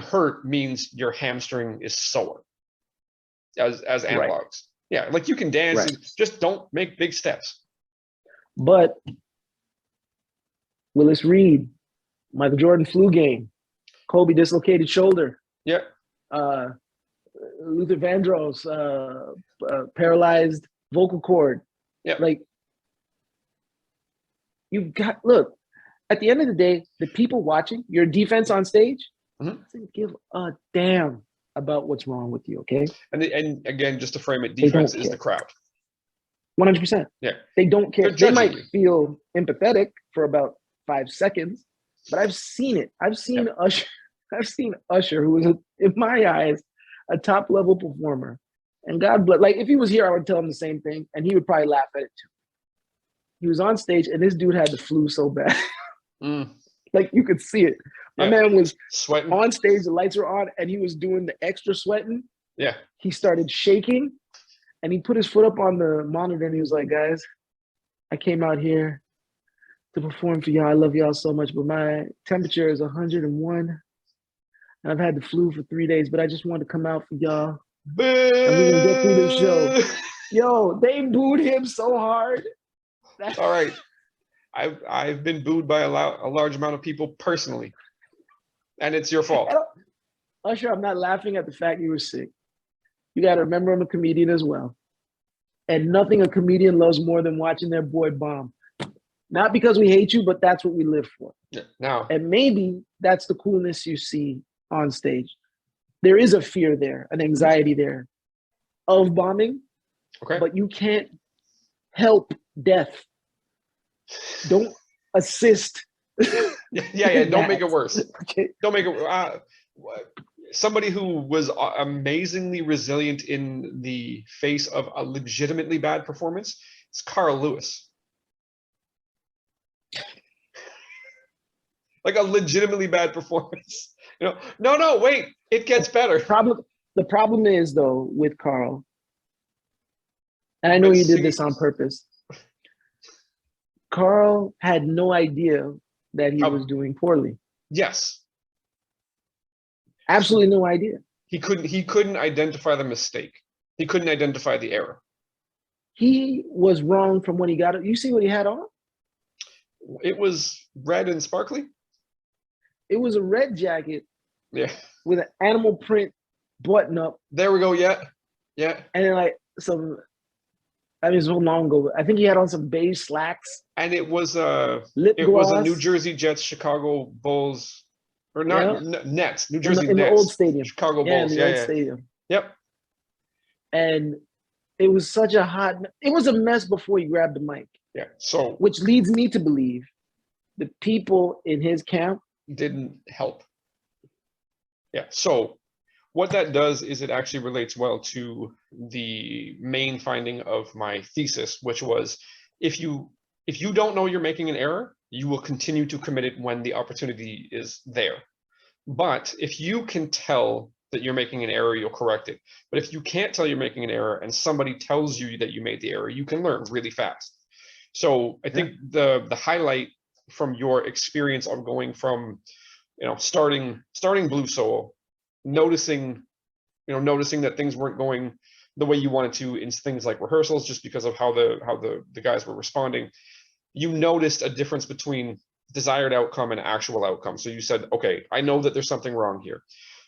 [SPEAKER 1] hurt means your hamstring is sore as analogs. Right. Yeah, like you can dance, right. Just don't make big steps.
[SPEAKER 2] But Willis Reed, Michael Jordan flu game, Kobe dislocated shoulder.
[SPEAKER 1] Yeah.
[SPEAKER 2] Luther Vandross, paralyzed vocal cord.
[SPEAKER 1] Yeah.
[SPEAKER 2] Like, you've got, look, at the end of the day, the people watching your defense on stage, doesn't give a damn about what's wrong with you, okay?
[SPEAKER 1] And again, just to frame it, defense is the crowd.
[SPEAKER 2] 100%.
[SPEAKER 1] Yeah.
[SPEAKER 2] They don't care. They might feel empathetic for about 5 seconds, but I've seen it. I've seen Usher. I've seen Usher, who was, in my eyes, a top-level performer. And God bless, like, if he was here, I would tell him the same thing, and he would probably laugh at it too. He was on stage, and this dude had the flu so bad. Like, you could see it. My man was
[SPEAKER 1] sweating
[SPEAKER 2] on stage, the lights were on, and he was doing the extra sweating.
[SPEAKER 1] Yeah.
[SPEAKER 2] He started shaking, and he put his foot up on the monitor, and he was like, guys, I came out here to perform for y'all. I love y'all so much, but my temperature is 101, and I've had the flu for 3 days, but I just wanted to come out for y'all. And we're going to get through this show. Yo, they booed him so hard.
[SPEAKER 1] All right. I've been booed by a large amount of people personally, and it's your fault.
[SPEAKER 2] Usher, I'm not laughing at the fact you were sick. You got to remember I'm a comedian as well. And nothing a comedian loves more than watching their boy bomb. Not because we hate you, but that's what we live for.
[SPEAKER 1] Yeah. Now,
[SPEAKER 2] and maybe that's the coolness you see on stage. There is a fear there, an anxiety there of bombing, but you can't help death. Don't assist.
[SPEAKER 1] Don't make it worse. Okay. Don't make it. Somebody who was amazingly resilient in the face of a legitimately bad performance, it's Carl Lewis. Like a legitimately bad performance. No, wait, it gets better.
[SPEAKER 2] The problem is, though, with Carl, and I know you did this on purpose, Carl had no idea that he was doing poorly.
[SPEAKER 1] Yes.
[SPEAKER 2] Absolutely no idea.
[SPEAKER 1] He couldn't identify the mistake. He couldn't identify the error.
[SPEAKER 2] He was wrong from when he got it. You see what he had on?
[SPEAKER 1] It was red and sparkly.
[SPEAKER 2] It was a red jacket.
[SPEAKER 1] Yeah.
[SPEAKER 2] With an animal print button up.
[SPEAKER 1] There we go. Yeah. Yeah.
[SPEAKER 2] And then like some, I mean, it's so long ago. I think he had on some beige slacks.
[SPEAKER 1] And it was
[SPEAKER 2] lip gloss.
[SPEAKER 1] Was a New Jersey Jets, Chicago Bulls, or not Nets, New Jersey Nets.
[SPEAKER 2] In the old stadium.
[SPEAKER 1] Chicago Bulls.
[SPEAKER 2] In the old stadium.
[SPEAKER 1] Yep.
[SPEAKER 2] And it was such a it was a mess before he grabbed the mic.
[SPEAKER 1] Yeah. So,
[SPEAKER 2] which leads me to believe the people in his camp
[SPEAKER 1] didn't help. Yeah. So what that does is it actually relates well to the main finding of my thesis, which was if you don't know you're making an error, you will continue to commit it when the opportunity is there. But if you can tell that you're making an error, you'll correct it. But if you can't tell you're making an error and somebody tells you that you made the error, you can learn really fast. So I think the highlight from your experience of going from, starting Blue Soul, noticing that things weren't going the way you wanted to in things like rehearsals, just because of how the guys were responding, you noticed a difference between desired outcome and actual outcome. So you said, okay, I know that there's something wrong here.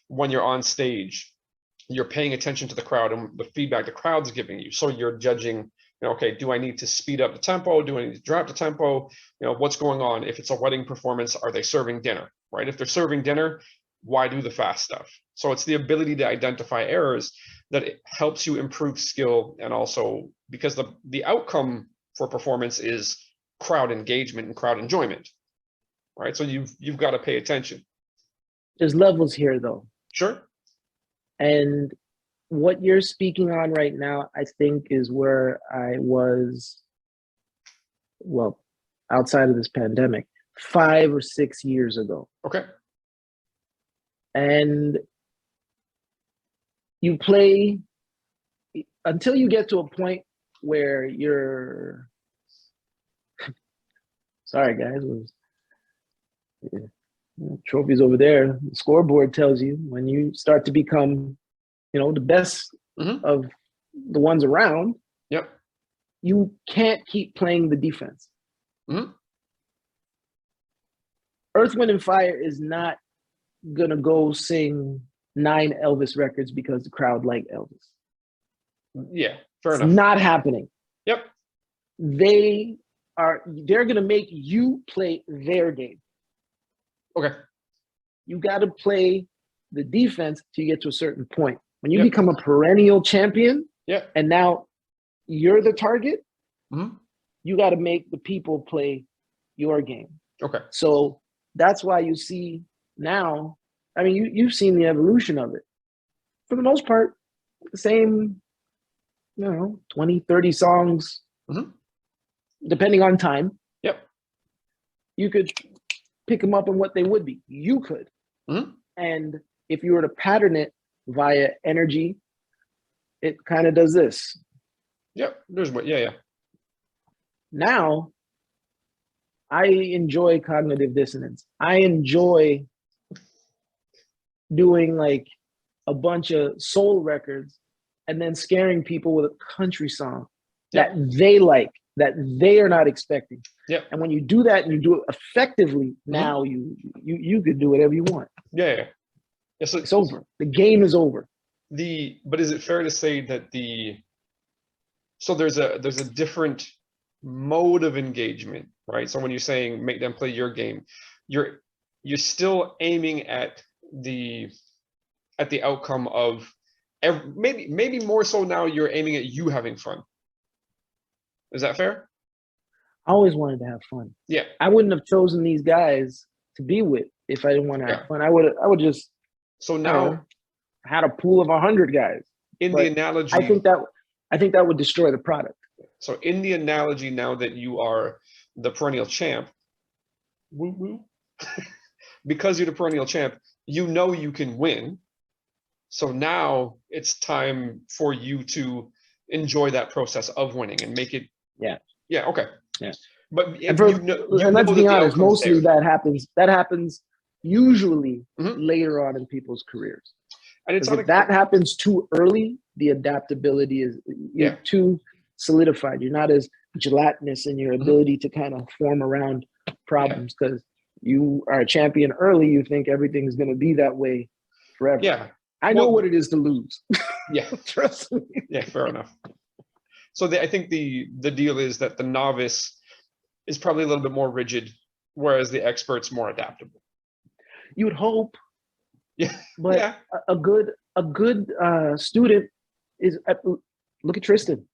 [SPEAKER 1] When you're on stage, you're paying attention to the crowd and the feedback the crowd's giving you. So you're judging, okay, do I need to speed up the tempo? Do I need to drop the tempo? What's going on? If it's a wedding performance, are they serving dinner, right? If they're serving dinner, why do the fast stuff? So it's the ability to identify errors that it helps you improve skill. And also because the outcome for performance is crowd engagement and crowd enjoyment, right? So you've got to pay attention.
[SPEAKER 2] There's levels here though.
[SPEAKER 1] Sure.
[SPEAKER 2] And what you're speaking on right now, I think is where I was, well, outside of this pandemic, 5 or 6 years ago.
[SPEAKER 1] Okay.
[SPEAKER 2] And you play until you get to a point where you're sorry guys, trophies over there. The scoreboard tells you when you start to become, the best of the ones around.
[SPEAKER 1] Yep.
[SPEAKER 2] You can't keep playing the defense. Earth, Wind, and Fire is not gonna go sing 9 Elvis records because the crowd liked Elvis.
[SPEAKER 1] Yeah, fair enough.
[SPEAKER 2] It's not happening.
[SPEAKER 1] Yep.
[SPEAKER 2] They're gonna make you play their game.
[SPEAKER 1] Okay.
[SPEAKER 2] You got to play the defense till you get to a certain point. When you become a perennial champion, and now you're the target, you got to make the people play your game.
[SPEAKER 1] Okay.
[SPEAKER 2] So that's why you see now, I mean, you've seen the evolution of it. For the most part, the same, 20, 30 songs, depending on time.
[SPEAKER 1] Yep.
[SPEAKER 2] You could pick them up on what they would be. You could. And if you were to pattern it via energy, it kind of does this.
[SPEAKER 1] Yep. There's what. Yeah.
[SPEAKER 2] Now, I enjoy cognitive dissonance. I enjoy doing like a bunch of soul records and then scaring people with a country song that they like, that they are not expecting.
[SPEAKER 1] Yep.
[SPEAKER 2] And when you do that and you do it effectively, now you could do whatever you want.
[SPEAKER 1] Yeah. So
[SPEAKER 2] it's over. The game is over.
[SPEAKER 1] But is it fair to say that so there's a different mode of engagement, right? So when you're saying make them play your game, you're still aiming at the outcome of maybe more so now you're aiming at you having fun. Is that fair?
[SPEAKER 2] I always wanted to have fun.
[SPEAKER 1] Yeah. I
[SPEAKER 2] wouldn't have chosen these guys to be with if I didn't want to have fun. I would just.
[SPEAKER 1] So now
[SPEAKER 2] had a pool of 100 guys.
[SPEAKER 1] In the analogy,
[SPEAKER 2] I think that would destroy the product.
[SPEAKER 1] So in the analogy, now that you are the perennial champ, because you're the perennial champ, you can win. So now it's time for you to enjoy that process of winning and make it.
[SPEAKER 2] Yeah.
[SPEAKER 1] Yeah. Okay.
[SPEAKER 2] Yeah.
[SPEAKER 1] But
[SPEAKER 2] and let's be honest, mostly that happens usually later on in people's careers. And if that happens too early, the adaptability is too solidified. You're not as gelatinous in your ability to kind of form around problems because you are a champion early. You think everything's going to be that way forever.
[SPEAKER 1] Yeah.
[SPEAKER 2] I know what it is to lose.
[SPEAKER 1] Yeah.
[SPEAKER 2] Trust me.
[SPEAKER 1] Yeah, fair enough. So I think the deal is that the novice is probably a little bit more rigid, whereas the expert's more adaptable.
[SPEAKER 2] You would hope.
[SPEAKER 1] Yeah.
[SPEAKER 2] But a good student is look at Tristan.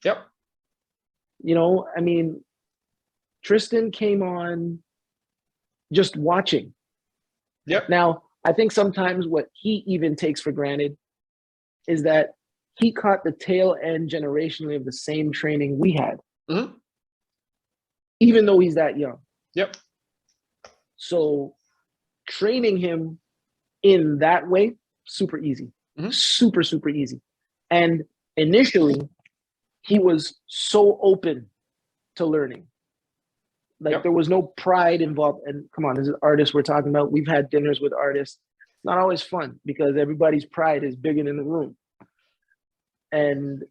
[SPEAKER 1] Yep.
[SPEAKER 2] I mean, Tristan came on just watching.
[SPEAKER 1] Yep.
[SPEAKER 2] Now, I think sometimes what he even takes for granted is that he caught the tail end generationally of the same training we had. Even though he's that young.
[SPEAKER 1] Yep.
[SPEAKER 2] So training him in that way, super easy. Super, super easy. And initially, he was so open to learning. Like there was no pride involved. And come on, this is artists we're talking about. We've had dinners with artists. It's not always fun because everybody's pride is bigger than the room. And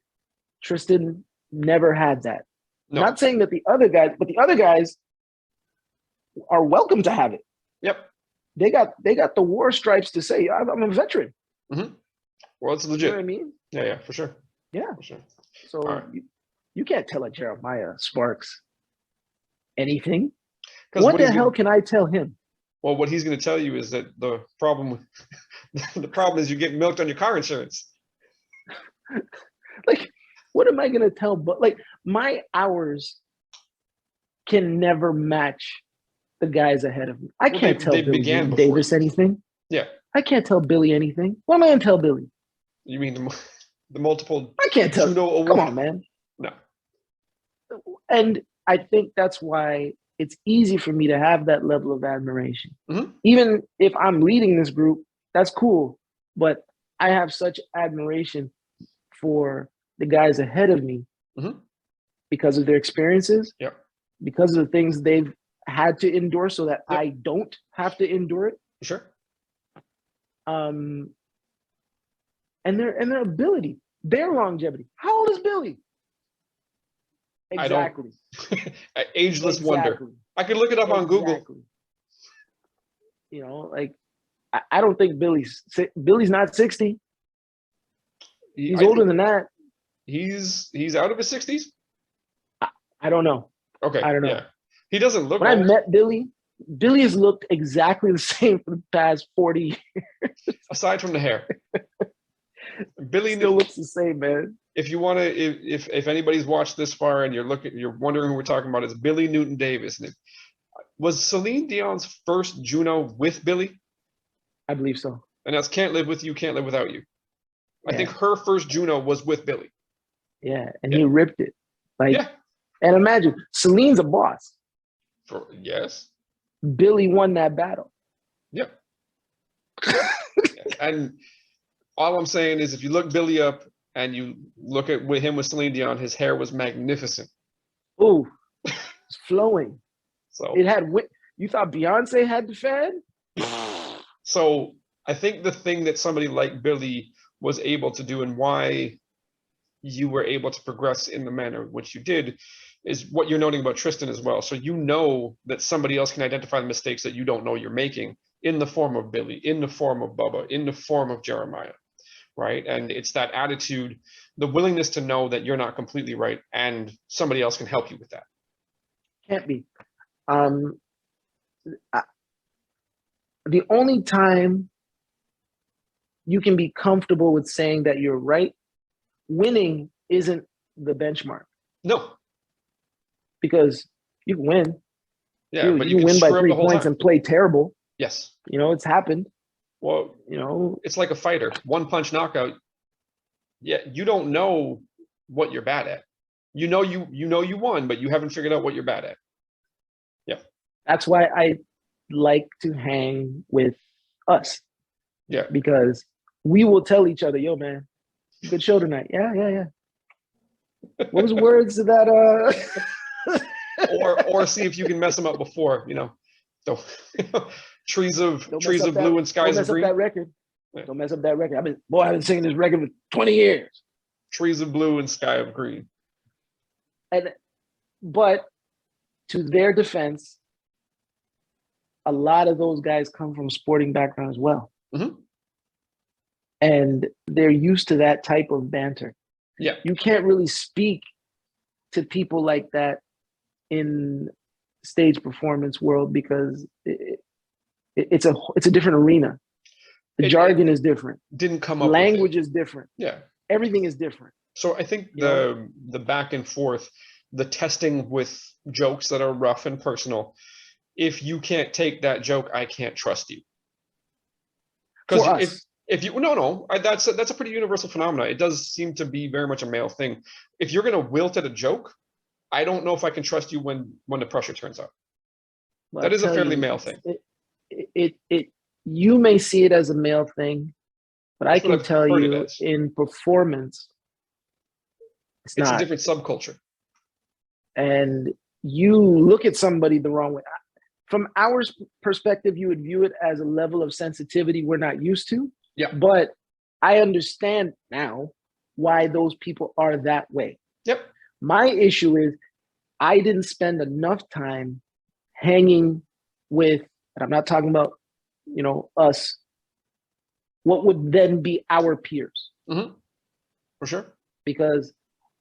[SPEAKER 2] Tristan never had that. No. Not saying that the other guys are welcome to have it.
[SPEAKER 1] Yep.
[SPEAKER 2] They got the war stripes to say, I'm a veteran.
[SPEAKER 1] Well, it's legit.
[SPEAKER 2] You know what I mean?
[SPEAKER 1] Yeah, for sure.
[SPEAKER 2] Yeah.
[SPEAKER 1] For sure.
[SPEAKER 2] So you can't tell a Jeremiah Sparks anything. What the hell can I tell him?
[SPEAKER 1] Well, what he's going to tell you is that the problem is you get milked on your car insurance.
[SPEAKER 2] Like, what am I going to tell? But like, my hours can never match the guys ahead of me. I can't tell Billy Davis anything.
[SPEAKER 1] Yeah.
[SPEAKER 2] I can't tell Billy anything. What am I going to tell Billy?
[SPEAKER 1] You mean the multiple?
[SPEAKER 2] I can't tell. Come on, man.
[SPEAKER 1] No.
[SPEAKER 2] And I think that's why it's easy for me to have that level of admiration. Even if I'm leading this group That's cool. But I have such admiration for the guys ahead of me because of their experiences, because of the things they've had to endure so that I don't have to endure it.
[SPEAKER 1] Sure.
[SPEAKER 2] And their ability, their longevity. How old is Billy? Exactly.
[SPEAKER 1] Ageless wonder. I could look it up on Google.
[SPEAKER 2] You know, like I don't think Billy's not 60. He's older than that.
[SPEAKER 1] He's out of his 60s?
[SPEAKER 2] I don't know.
[SPEAKER 1] Okay.
[SPEAKER 2] I don't know.
[SPEAKER 1] Yeah. He doesn't look
[SPEAKER 2] When
[SPEAKER 1] old.
[SPEAKER 2] I met Billy has looked exactly the same for the past 40 years.
[SPEAKER 1] Aside from the hair. Billy
[SPEAKER 2] still looks the same, man.
[SPEAKER 1] If you want to, if anybody's watched this far and you're wondering who we're talking about, it's Billy Newton Davis. Was Celine Dion's first Juno with Billy?
[SPEAKER 2] I believe so.
[SPEAKER 1] And that's Can't Live With You, Can't Live Without You. I think her first Juno was with Billy.
[SPEAKER 2] Yeah, and he ripped it. And imagine, Celine's a boss.
[SPEAKER 1] Yes.
[SPEAKER 2] Billy won that battle.
[SPEAKER 1] Yep. And all I'm saying is if you look Billy up and you look at him with Celine Dion, his hair was magnificent.
[SPEAKER 2] Ooh, it's flowing.
[SPEAKER 1] So
[SPEAKER 2] it had, you thought Beyonce had the fad?
[SPEAKER 1] So I think the thing that somebody like Billy was able to do and why you were able to progress in the manner which you did is what you're noting about Tristan as well. So you know that somebody else can identify the mistakes that you don't know you're making in the form of Billy, in the form of Bubba, in the form of Jeremiah, right? And it's that attitude, the willingness to know that you're not completely right and somebody else can help you with that.
[SPEAKER 2] Can't be. The only time you can be comfortable with saying that you're right, winning isn't the benchmark.
[SPEAKER 1] No.
[SPEAKER 2] Because you can win.
[SPEAKER 1] Yeah, but
[SPEAKER 2] you can win by 3 points and play terrible.
[SPEAKER 1] Yes.
[SPEAKER 2] You know, it's happened.
[SPEAKER 1] Well,
[SPEAKER 2] you know,
[SPEAKER 1] it's like a fighter, one punch knockout. Yeah, you don't know what you're bad at. You know you won, but you haven't figured out what you're bad at. Yeah.
[SPEAKER 2] That's why I like to hang with us.
[SPEAKER 1] Yeah.
[SPEAKER 2] Because we will tell each other, yo, man, good show tonight. Yeah. What was the words to that?
[SPEAKER 1] or see if you can mess them up before, you know. So trees of blue and skies of green.
[SPEAKER 2] Don't mess up that record. Yeah. Don't mess up that record. I've been singing this record for 20 years.
[SPEAKER 1] Trees of blue and sky of green.
[SPEAKER 2] But to their defense, a lot of those guys come from sporting background as well.
[SPEAKER 1] Mm-hmm.
[SPEAKER 2] And they're used to that type of banter.
[SPEAKER 1] Yeah.
[SPEAKER 2] You can't really speak to people like that in stage performance world because it's a different arena. The jargon is different.
[SPEAKER 1] Didn't come up.
[SPEAKER 2] Language is different.
[SPEAKER 1] Yeah.
[SPEAKER 2] Everything is different.
[SPEAKER 1] So I think the back and forth, the testing with jokes that are rough and personal. If you can't take that joke, I can't trust you. Because if you that's a pretty universal phenomenon. It does seem to be very much a male thing. If you're gonna wilt at a joke, I don't know if I can trust you when the pressure turns up. Well, that is a fairly male thing.
[SPEAKER 2] You may see it as a male thing, but I can tell you in performance, it's not.
[SPEAKER 1] A different subculture.
[SPEAKER 2] And you look at somebody the wrong way. From our perspective, you would view it as a level of sensitivity we're not used to.
[SPEAKER 1] Yeah.
[SPEAKER 2] But I understand now why those people are that way.
[SPEAKER 1] Yep.
[SPEAKER 2] My issue is I didn't spend enough time hanging with, and I'm not talking about, us, what would then be our peers.
[SPEAKER 1] Mm-hmm. For sure.
[SPEAKER 2] Because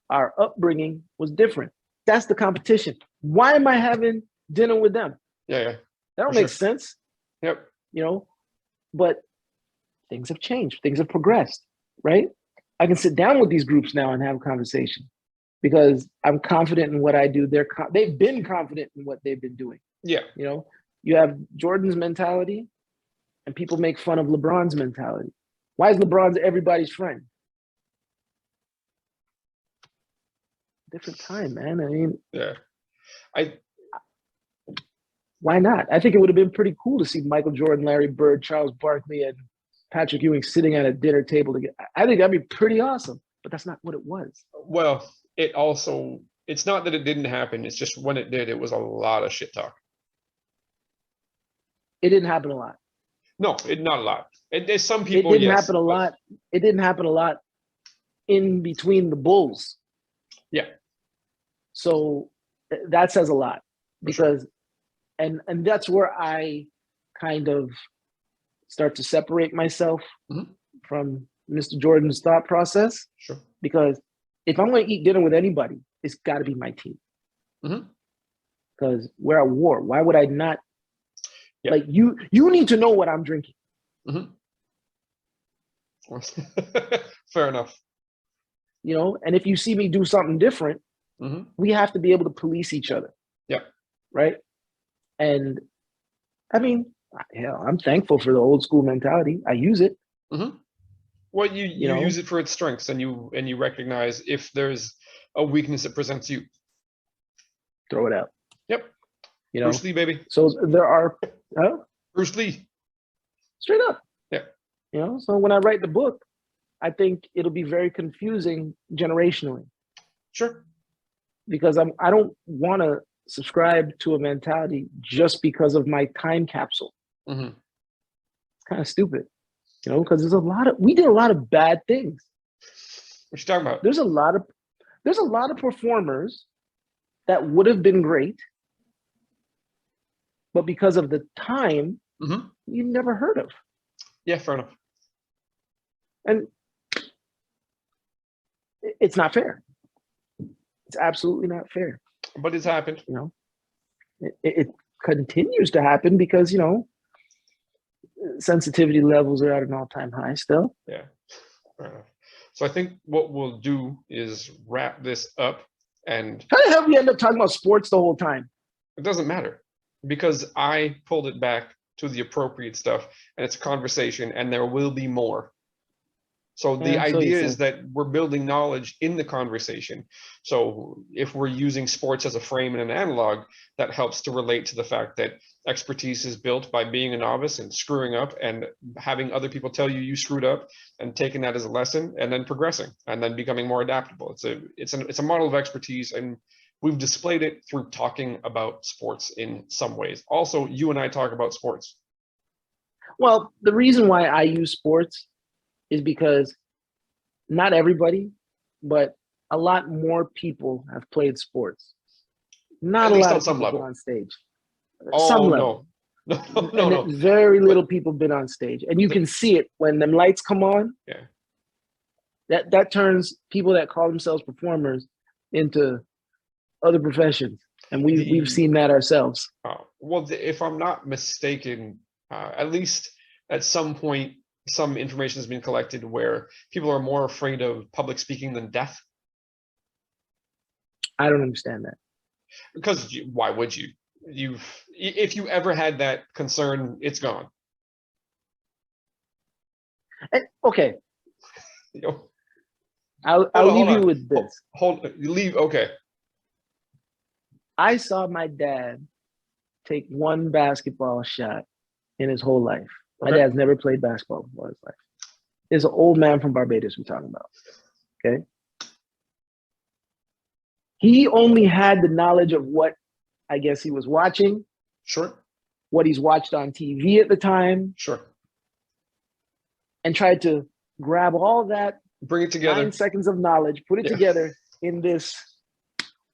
[SPEAKER 2] our upbringing was different. That's the competition. Why am I having dinner with them?
[SPEAKER 1] Yeah.
[SPEAKER 2] That don't make sense.
[SPEAKER 1] Yep.
[SPEAKER 2] But things have changed. Things have progressed, right? I can sit down with these groups now and have a conversation because I'm confident in what I do. They've been confident in what they've been doing.
[SPEAKER 1] Yeah.
[SPEAKER 2] You have Jordan's mentality and people make fun of LeBron's mentality. Why is LeBron's everybody's friend? Different time, man. I mean,
[SPEAKER 1] yeah.
[SPEAKER 2] Why not? I think it would have been pretty cool to see Michael Jordan, Larry Bird, Charles Barkley, and Patrick Ewing sitting at a dinner table together. I think that'd be pretty awesome, but that's not what it was.
[SPEAKER 1] Well, it's not that it didn't happen. It's just when it did, it was a lot of shit talk.
[SPEAKER 2] It didn't happen a lot.
[SPEAKER 1] No, not a lot. There's some people.
[SPEAKER 2] It didn't happen a lot. It didn't happen a lot in between the Bulls.
[SPEAKER 1] Yeah.
[SPEAKER 2] So that says a lot because, and that's where I kind of start to separate myself from Mr. Jordan's thought process.
[SPEAKER 1] Sure.
[SPEAKER 2] Because if I'm going to eat dinner with anybody, it's got to be my team. Because we're at war. Why would I not? Yeah. Like you need to know what I'm drinking.
[SPEAKER 1] Fair enough.
[SPEAKER 2] You know, and if you see me do something different, we have to be able to police each other.
[SPEAKER 1] Yeah.
[SPEAKER 2] Right. And I mean, hell, I'm thankful for the old school mentality. I use it.
[SPEAKER 1] Well, you use it for its strengths, and you recognize if there's a weakness that presents you.
[SPEAKER 2] Throw it out.
[SPEAKER 1] Yep.
[SPEAKER 2] You know,
[SPEAKER 1] Bruce Lee, baby.
[SPEAKER 2] So there are
[SPEAKER 1] Bruce Lee.
[SPEAKER 2] Straight up.
[SPEAKER 1] Yeah.
[SPEAKER 2] You know, so when I write the book, I think it'll be very confusing generationally.
[SPEAKER 1] Sure.
[SPEAKER 2] Because I don't want to subscribe to a mentality just because of my time capsule. It's kind of stupid, you know, because we did a lot of bad things.
[SPEAKER 1] What you talking about?
[SPEAKER 2] There's a lot of performers that would have been great, but because of the time, you never heard of.
[SPEAKER 1] Yeah, fair enough.
[SPEAKER 2] And it's not fair. It's absolutely not fair.
[SPEAKER 1] But it's happened.
[SPEAKER 2] You know, it continues to happen because, you know, sensitivity levels are at an all-time high still.
[SPEAKER 1] Yeah. Fair enough. So I think what we'll do is wrap this up. And
[SPEAKER 2] how the hell we end up talking about sports the whole time?
[SPEAKER 1] It doesn't matter because I pulled it back to the appropriate stuff, and it's a conversation, and there will be more. So the idea is that we're building knowledge in the conversation. So if we're using sports as a frame and an analog, that helps to relate to the fact that expertise is built by being a novice and screwing up and having other people tell you screwed up and taking that as a lesson and then progressing and then becoming more adaptable. It's a model of expertise, and we've displayed it through talking about sports in some ways. Also, you and I talk about sports.
[SPEAKER 2] Well, the reason why I use sports is because not everybody, but a lot more people have played sports. Not a lot of people been on stage. Some level. No. Very little people been on stage. And you can see it when them lights come on.
[SPEAKER 1] Yeah.
[SPEAKER 2] That turns people that call themselves performers into other professions. And we've seen that ourselves.
[SPEAKER 1] Well, if I'm not mistaken, at least at some point, some information has been collected where people are more afraid of public speaking than death.
[SPEAKER 2] I don't understand that.
[SPEAKER 1] Because why would you? If you ever had that concern, it's gone.
[SPEAKER 2] Okay. I'll leave you with this.
[SPEAKER 1] Okay.
[SPEAKER 2] I saw my dad take one basketball shot in his whole life. My dad's never played basketball before his life. It's an old man from Barbados we're talking about. Okay. He only had the knowledge of what I guess he was watching.
[SPEAKER 1] Sure.
[SPEAKER 2] What he's watched on TV at the time.
[SPEAKER 1] Sure.
[SPEAKER 2] And tried to grab all that,
[SPEAKER 1] bring it together,
[SPEAKER 2] 9 seconds of knowledge, put it together in this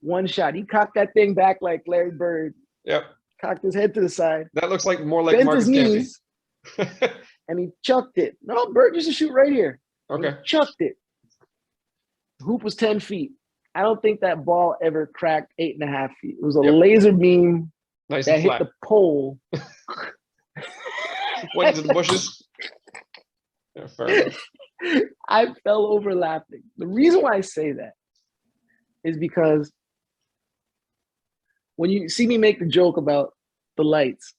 [SPEAKER 2] one shot. He cocked that thing back like Larry Bird.
[SPEAKER 1] Yep.
[SPEAKER 2] Cocked his head to the side.
[SPEAKER 1] That looks like more like Marcus Camby.
[SPEAKER 2] And he chucked it. No, Bird used to shoot right here.
[SPEAKER 1] Okay.
[SPEAKER 2] He chucked it. The hoop was 10 feet. I don't think that ball ever cracked 8.5 feet. It was a laser beam that hit the pole.
[SPEAKER 1] Went into the bushes. Yeah, fair enough.
[SPEAKER 2] I fell over laughing. The reason why I say that is because when you see me make the joke about the lights,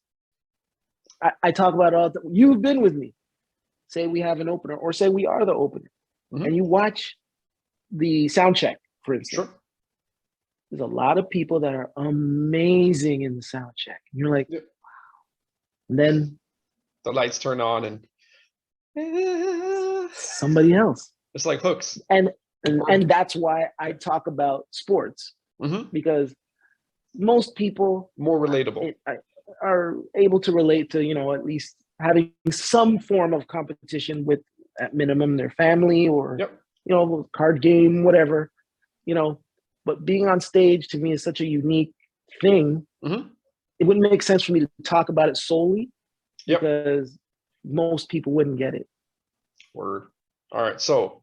[SPEAKER 2] I talk about it all the time. You've been with me. Say we have an opener or say we are the opener. And you watch the sound check, for instance.
[SPEAKER 1] Sure.
[SPEAKER 2] There's a lot of people that are amazing in the sound check. And you're like, wow. And then
[SPEAKER 1] the lights turn on and
[SPEAKER 2] somebody else.
[SPEAKER 1] It's like hooks.
[SPEAKER 2] And that's why I talk about sports, because most people
[SPEAKER 1] more relatable
[SPEAKER 2] are able to relate to, at least having some form of competition with, at minimum, their family or, card game, whatever, but being on stage to me is such a unique thing. It wouldn't make sense for me to talk about it solely because most people wouldn't get it.
[SPEAKER 1] Word. All right. So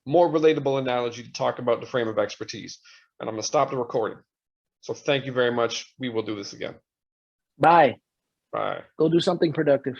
[SPEAKER 1] more relatable analogy to talk about the frame of expertise. And I'm going to stop the recording. So thank you very much. We will do this again.
[SPEAKER 2] Bye.
[SPEAKER 1] Bye.
[SPEAKER 2] Go do something productive.